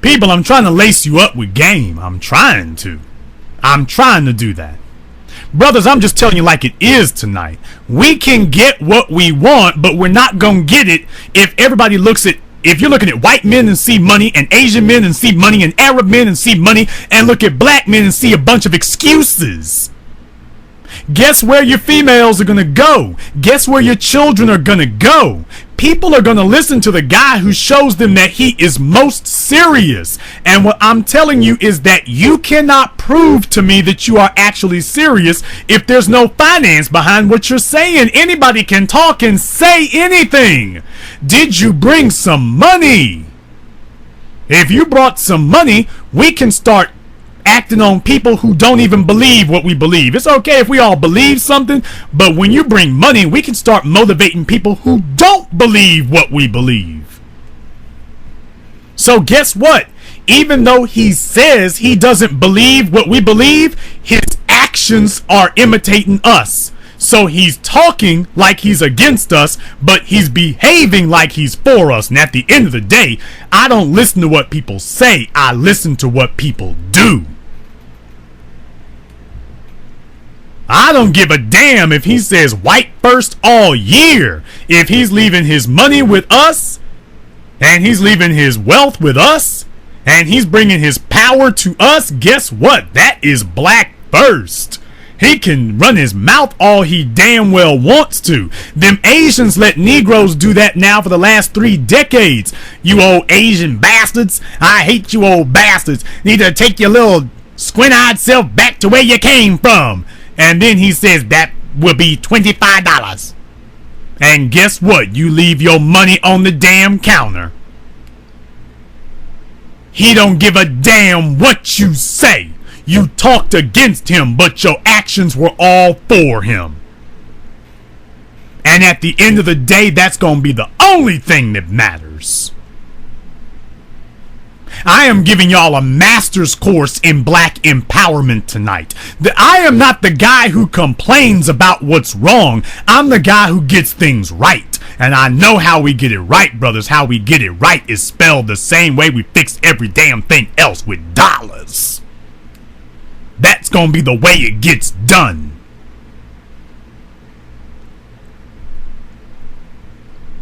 People, I'm trying to lace you up with game. I'm trying to do that. Brothers, I'm just telling you like it is tonight. We can get what we want, but we're not going to get it if everybody if you're looking at white men and see money, and Asian men and see money, and Arab men and see money, and look at black men and see a bunch of excuses. Guess where your females are going to go? Guess where your children are going to go? People are going to listen to the guy who shows them that he is most serious. And what I'm telling you is that you cannot prove to me that you are actually serious if there's no finance behind what you're saying. Anybody can talk and say anything. Did you bring some money? If you brought some money, we can start acting on people who don't even believe what we believe. It's okay if we all believe something, but when you bring money, we can start motivating people who don't believe what we believe. So guess what? Even though he says he doesn't believe what we believe, his actions are imitating us. So he's talking like he's against us, but he's behaving like he's for us. And at the end of the day, I don't listen to what people say. I listen to what people do. I don't give a damn if he says white first all year. If he's leaving his money with us, and he's leaving his wealth with us, and he's bringing his power to us, guess what? That is black first. He can run his mouth all he damn well wants to. Them Asians let Negroes do that now for the last 3 decades. You old Asian bastards. I hate you old bastards. Need to take your little squint-eyed self back to where you came from. And then he says that will be $25. And guess what? You leave your money on the damn counter. He don't give a damn what you say. You talked against him, but your actions were all for him. And at the end of the day, that's going to be the only thing that matters. I am giving y'all a master's course in black empowerment tonight. I am not the guy who complains about what's wrong. I'm the guy who gets things right. And I know how we get it right, brothers. How we get it right is spelled the same way we fix every damn thing else, with dollars. That's gonna be the way it gets done.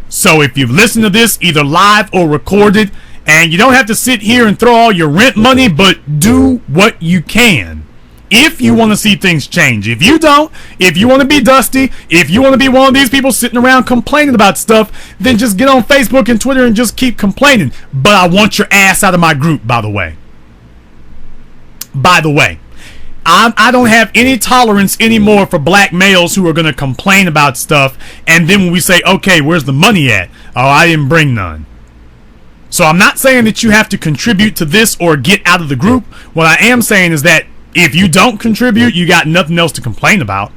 So if you've listened to this either live or recorded, and you don't have to sit here and throw all your rent money, but do what you can. If you want to see things change. If you don't, if you want to be dusty, if you want to be one of these people sitting around complaining about stuff, then just get on Facebook and Twitter and just keep complaining. But I want your ass out of my group, by the way. By the way. I don't have any tolerance anymore for black males who are going to complain about stuff, and then when we say, okay, where's the money at? Oh, I didn't bring none. So I'm not saying that you have to contribute to this or get out of the group. What I am saying is that if you don't contribute, you got nothing else to complain about.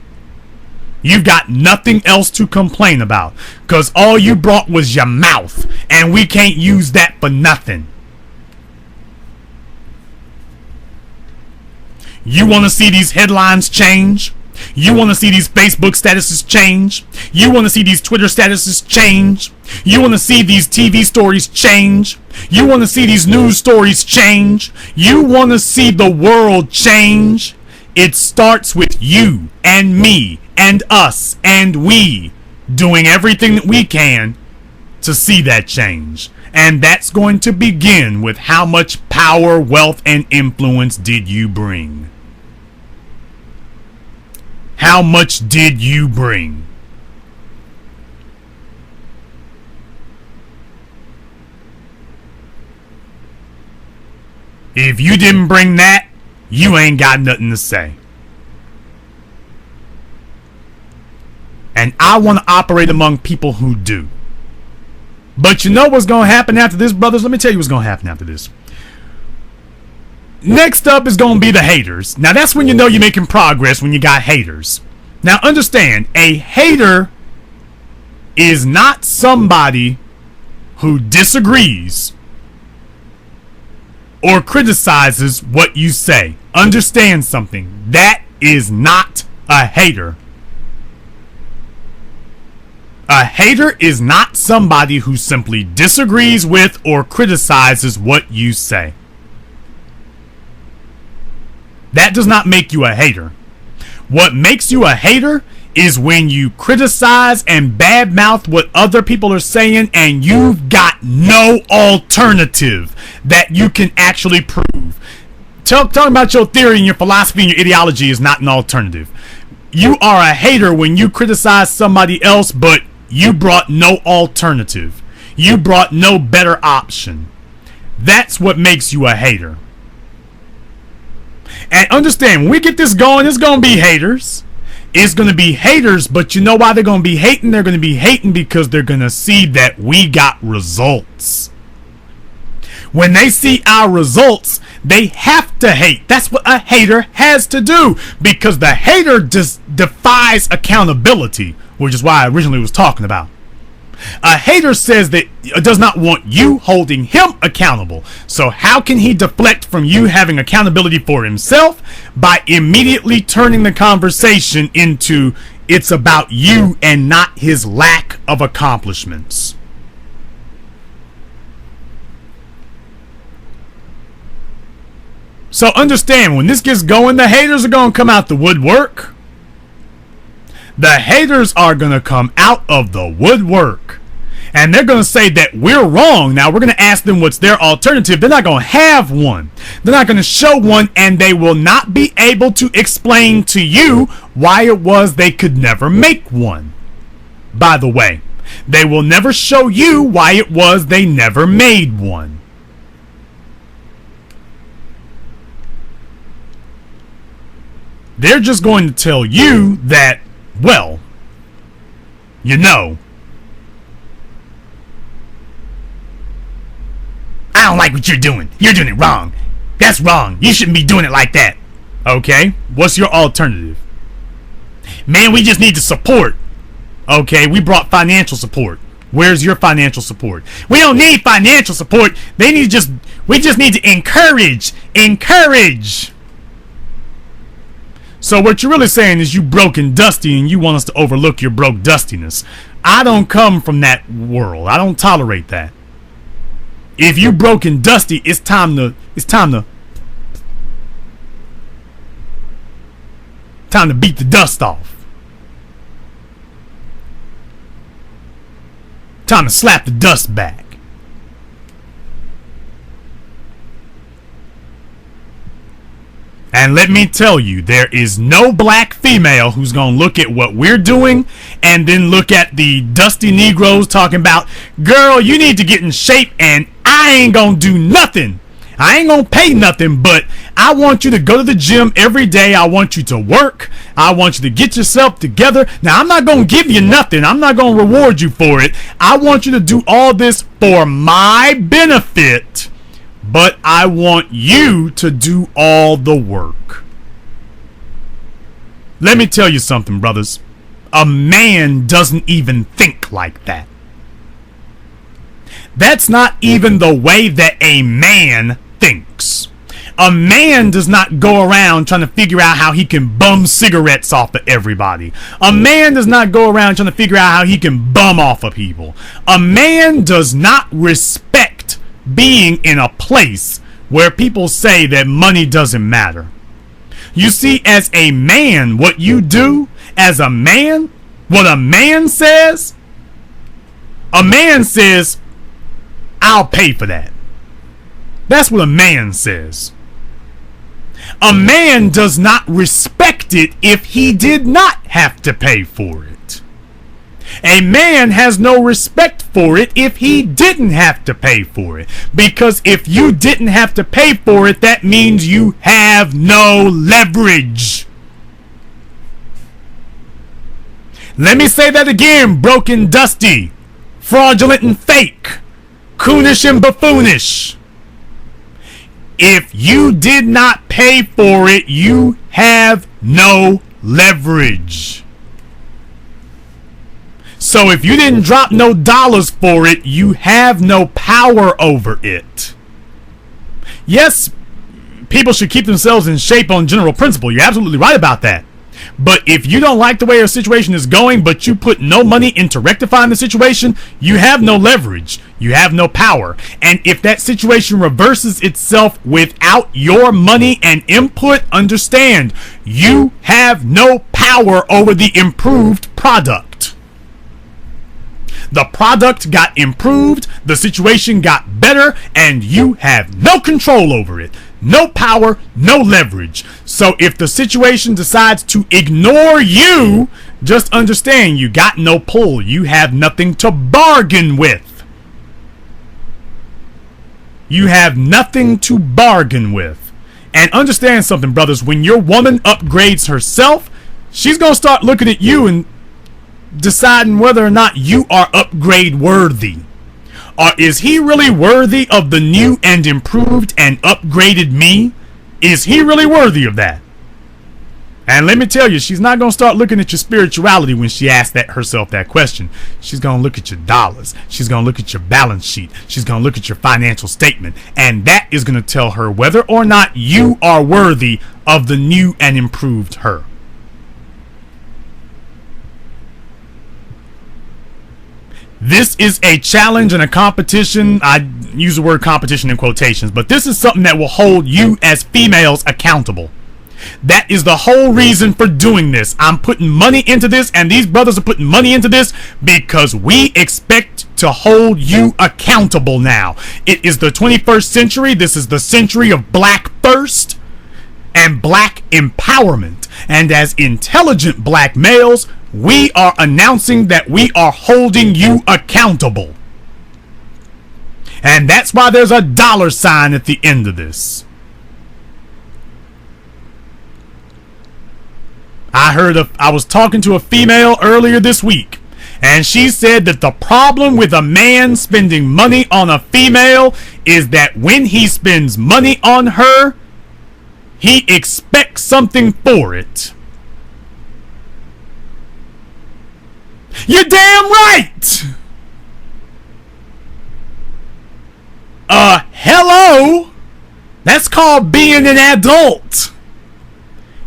You've got nothing else to complain about, because all you brought was your mouth, and we can't use that for nothing. You want to see these headlines change? You want to see these Facebook statuses change? You want to see these Twitter statuses change? You want to see these TV stories change? You want to see these news stories change? You want to see the world change? It starts with you and me and us and we doing everything that we can to see that change. And that's going to begin with how much power, wealth, and influence did you bring? How much did you bring? If you didn't bring that, you ain't got nothing to say. And I want to operate among people who do. But you know what's going to happen after this, brothers? Let me tell you what's going to happen after this. Next up is going to be the haters. Now that's when you know you're making progress, when you got haters. Now understand, a hater is not somebody who disagrees or criticizes what you say. Understand something. That is not a hater. A hater is not somebody who simply disagrees with or criticizes what you say. That does not make you a hater. What makes you a hater is when you criticize and badmouth what other people are saying and you've got no alternative that you can actually prove. Talking about your theory and your philosophy and your ideology is not an alternative. You are a hater when you criticize somebody else, but you brought no alternative. You brought no better option. That's what makes you a hater. And understand, when we get this going, it's going to be haters. It's going to be haters, but you know why they're going to be hating? They're going to be hating because they're going to see that we got results. When they see our results, they have to hate. That's what a hater has to do, because the hater just defies accountability, which is why I originally was talking about. A hater says that does not want you holding him accountable. So how can he deflect from you having accountability for himself? By immediately turning the conversation into it's about you and not his lack of accomplishments. So understand, when this gets going, the haters are going to come out the woodwork. The haters are going to come out of the woodwork. And they're going to say that we're wrong. Now, we're going to ask them what's their alternative. They're not going to have one. They're not going to show one, and they will not be able to explain to you why it was they could never make one. By the way, they will never show you why it was they never made one. they're just going to tell you that, well, you know, I don't like what you're doing. You're doing it wrong. That's wrong. You shouldn't be doing it like that. Okay, what's your alternative? Man, we just need to support. Okay, we brought financial support. Where's your financial support? We don't need financial support. We just need to encourage. Encourage. So what you're really saying is you broke and dusty and you want us to overlook your broke dustiness. I don't come from that world. I don't tolerate that. If you broke and dusty, it's time to beat the dust off. Time to slap the dust back. And let me tell you, there is no black female who's going to look at what we're doing and then look at the dusty Negroes talking about, girl, you need to get in shape and I ain't going to do nothing. I ain't going to pay nothing, but I want you to go to the gym every day. I want you to work. I want you to get yourself together. Now, I'm not going to give you nothing. I'm not going to reward you for it. I want you to do all this for my benefit, but I want you to do all the work. Let me tell you something, brothers. A man doesn't even think like that. That's not even the way that a man thinks. A man does not go around trying to figure out how he can bum cigarettes off of everybody. A man does not go around trying to figure out how he can bum off of people. A man does not respect being in a place where people say that money doesn't matter. You see, as a man, what you do as a man, what a man says, I'll pay for that. That's what a man says. A man does not respect it if he did not have to pay for it. A man has no respect for it if he didn't have to pay for it. Because if you didn't have to pay for it, that means you have no leverage. Let me say that again, broken, dusty, fraudulent and fake, coonish and buffoonish. If you did not pay for it, you have no leverage. So if you didn't drop no dollars for it, you have no power over it. Yes, people should keep themselves in shape on general principle. You're absolutely right about that. But if you don't like the way your situation is going, but you put no money into rectifying the situation, you have no leverage. You have no power. And if that situation reverses itself without your money and input, understand, you have no power over the improved product. The product got improved, the situation got better, and you have no control over it. No power, no leverage. So if the situation decides to ignore you, just understand you got no pull. You have nothing to bargain with. You have nothing to bargain with. And understand something, brothers. When your woman upgrades herself, she's going to start looking at you and deciding whether or not you are upgrade worthy. Or is he really worthy of the new and improved and upgraded me? Is he really worthy of that? And let me tell you, she's not going to start looking at your spirituality when she asks herself that question. She's going to look at your dollars. She's going to look at your balance sheet. She's going to look at your financial statement. And that is going to tell her whether or not you are worthy of the new and improved her. This is a challenge and a competition. I use the word competition in quotations, but this is something that will hold you as females accountable. That is the whole reason for doing this. I'm putting money into this, and these brothers are putting money into this because we expect to hold you accountable now. It is the 21st century. This is the century of black first and black empowerment. And as intelligent black males, we are announcing that we are holding you accountable. And that's why there's a $sign at the end of this. I was talking to a female earlier this week, and she said that the problem with a man spending money on a female is that when he spends money on her, he expects something for it. You're damn right! Hello? That's called being an adult.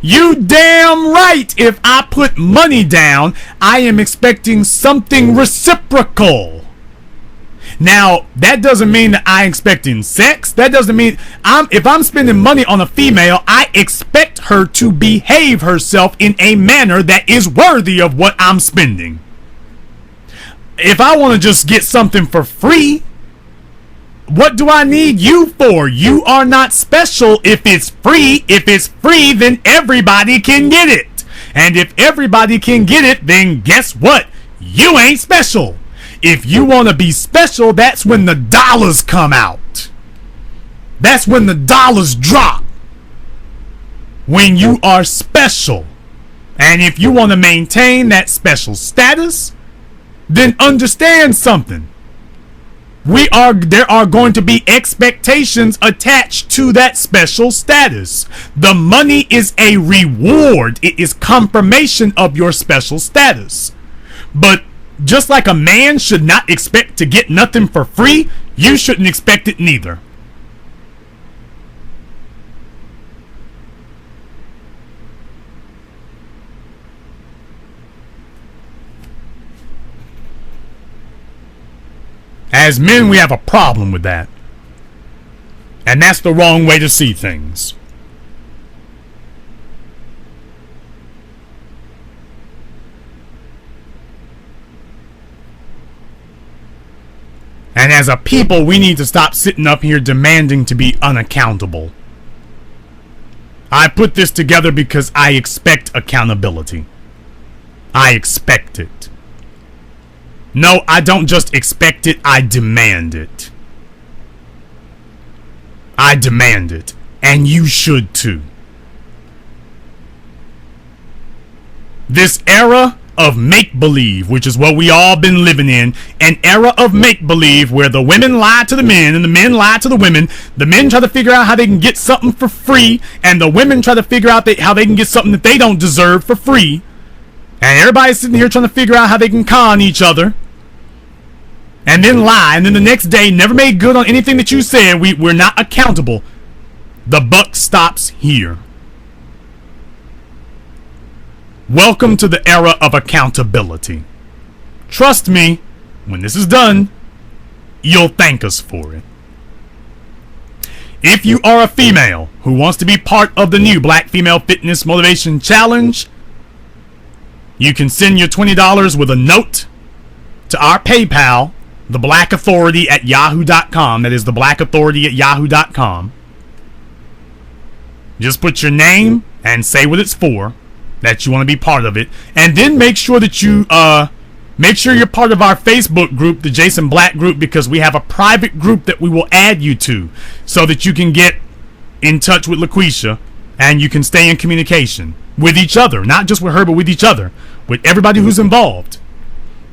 You damn right, if I put money down, I am expecting something reciprocal. Now, that doesn't mean that I'm expecting sex. That doesn't mean if I'm spending money on a female, I expect her to behave herself in a manner that is worthy of what I'm spending. If I want to just get something for free, what do I need you for? You are not special if it's free. If it's free, then everybody can get it. And if everybody can get it, then guess what? You ain't special. If you want to be special, that's when the dollars come out. That's when the dollars drop. When you are special. And if you want to maintain that special status, then understand something. There are going to be expectations attached to that special status. The money is a reward. It is confirmation of your special status. But just like a man should not expect to get nothing for free, you shouldn't expect it neither. As men, we have a problem with that. And that's the wrong way to see things. And as a people, we need to stop sitting up here demanding to be unaccountable. I put this together because I expect accountability. I expect it. No, I don't just expect it, I demand it. I demand it. And you should too. This era of make-believe, which is what we all been living in, an era of make-believe where the women lie to the men and the men lie to the women. The men try to figure out how they can get something for free, and the women try to figure out how they can get something that they don't deserve for free. And everybody's sitting here trying to figure out how they can con each other. And then lie. And then the next day, never made good on anything that you said. We're not accountable. The buck stops here. Welcome to the era of accountability. Trust me, when this is done, you'll thank us for it. If you are a female who wants to be part of the new Black Female Fitness Motivation Challenge, you can send your $20 with a note to our PayPal, theblackauthority@yahoo.com. That is theblackauthority@yahoo.com. Just put your name and say what it's for, that you want to be part of it, and then make sure that you're part of our Facebook group, the Jason Black group, because we have a private group that we will add you to, so that you can get in touch with LaQuisha and you can stay in communication with each other, not just with her, but with each other, with everybody who's involved.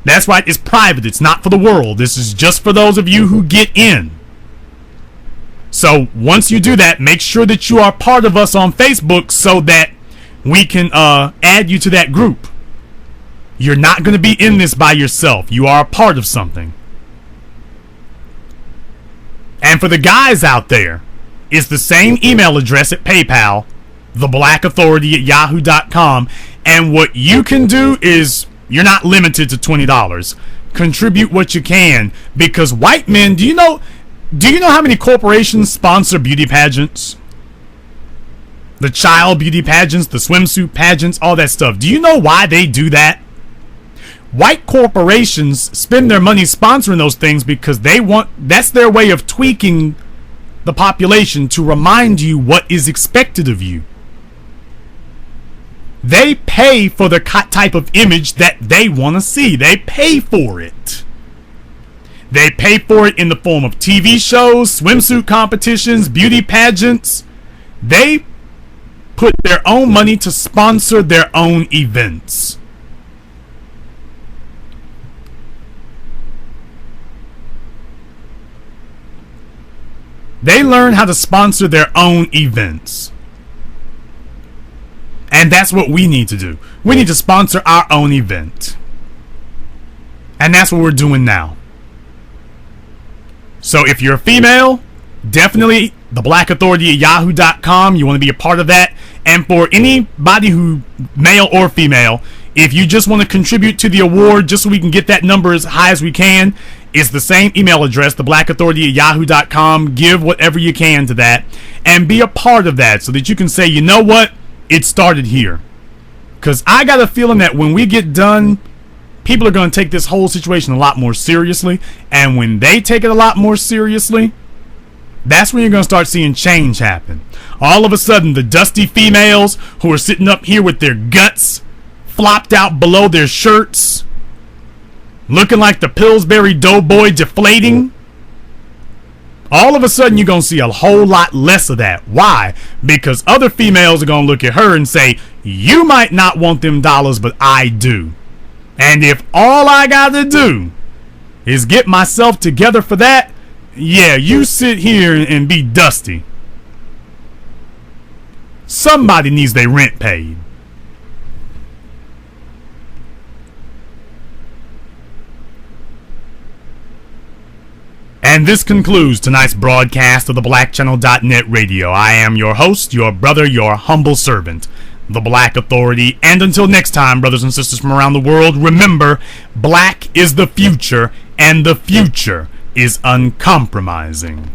That's why it's private. It's not for the world. This is just for those of you who get in. So once you do that, make sure that you are part of us on Facebook so that we can add you to that group. You're not going to be in this by yourself. You are a part of something. And for the guys out there, it's the same email address at PayPal, theblackauthority@yahoo.com. And what you can do is, you're not limited to $20. Contribute what you can, because white men, do you know how many corporations sponsor beauty pageants? The child beauty pageants, the swimsuit pageants, all that stuff. Do you know why they do that? White corporations spend their money sponsoring those things because that's their way of tweaking the population to remind you what is expected of you. They pay for the type of image that they want to see. They pay for it. They pay for it in the form of TV shows, swimsuit competitions, beauty pageants. They put their own money to sponsor their own events. They learn how to sponsor their own events. And that's what we need to do. We need to sponsor our own event. And that's what we're doing now. So if you're a female, definitely the Black Authority at yahoo.com. You want to be a part of that. And for anybody who, male or female, if you just want to contribute to the award just so we can get that number as high as we can, it's the same email address, the Black Authority at yahoo.com. Give whatever you can to that and be a part of that so that you can say, you know what? It started here. Because I got a feeling that when we get done, people are going to take this whole situation a lot more seriously. And when they take it a lot more seriously, that's when you're going to start seeing change happen. All of a sudden, the dusty females who are sitting up here with their guts flopped out below their shirts, looking like the Pillsbury Doughboy deflating, all of a sudden you're going to see a whole lot less of that. Why? Because other females are going to look at her and say, you might not want them dollars, but I do. And if all I got to do is get myself together for that, yeah, you sit here and be dusty. Somebody needs their rent paid. And this concludes tonight's broadcast of the BlackChannel.net radio. I am your host, your brother, your humble servant, the Black Authority. And until next time, brothers and sisters from around the world, remember, black is the future, and the future is uncompromising.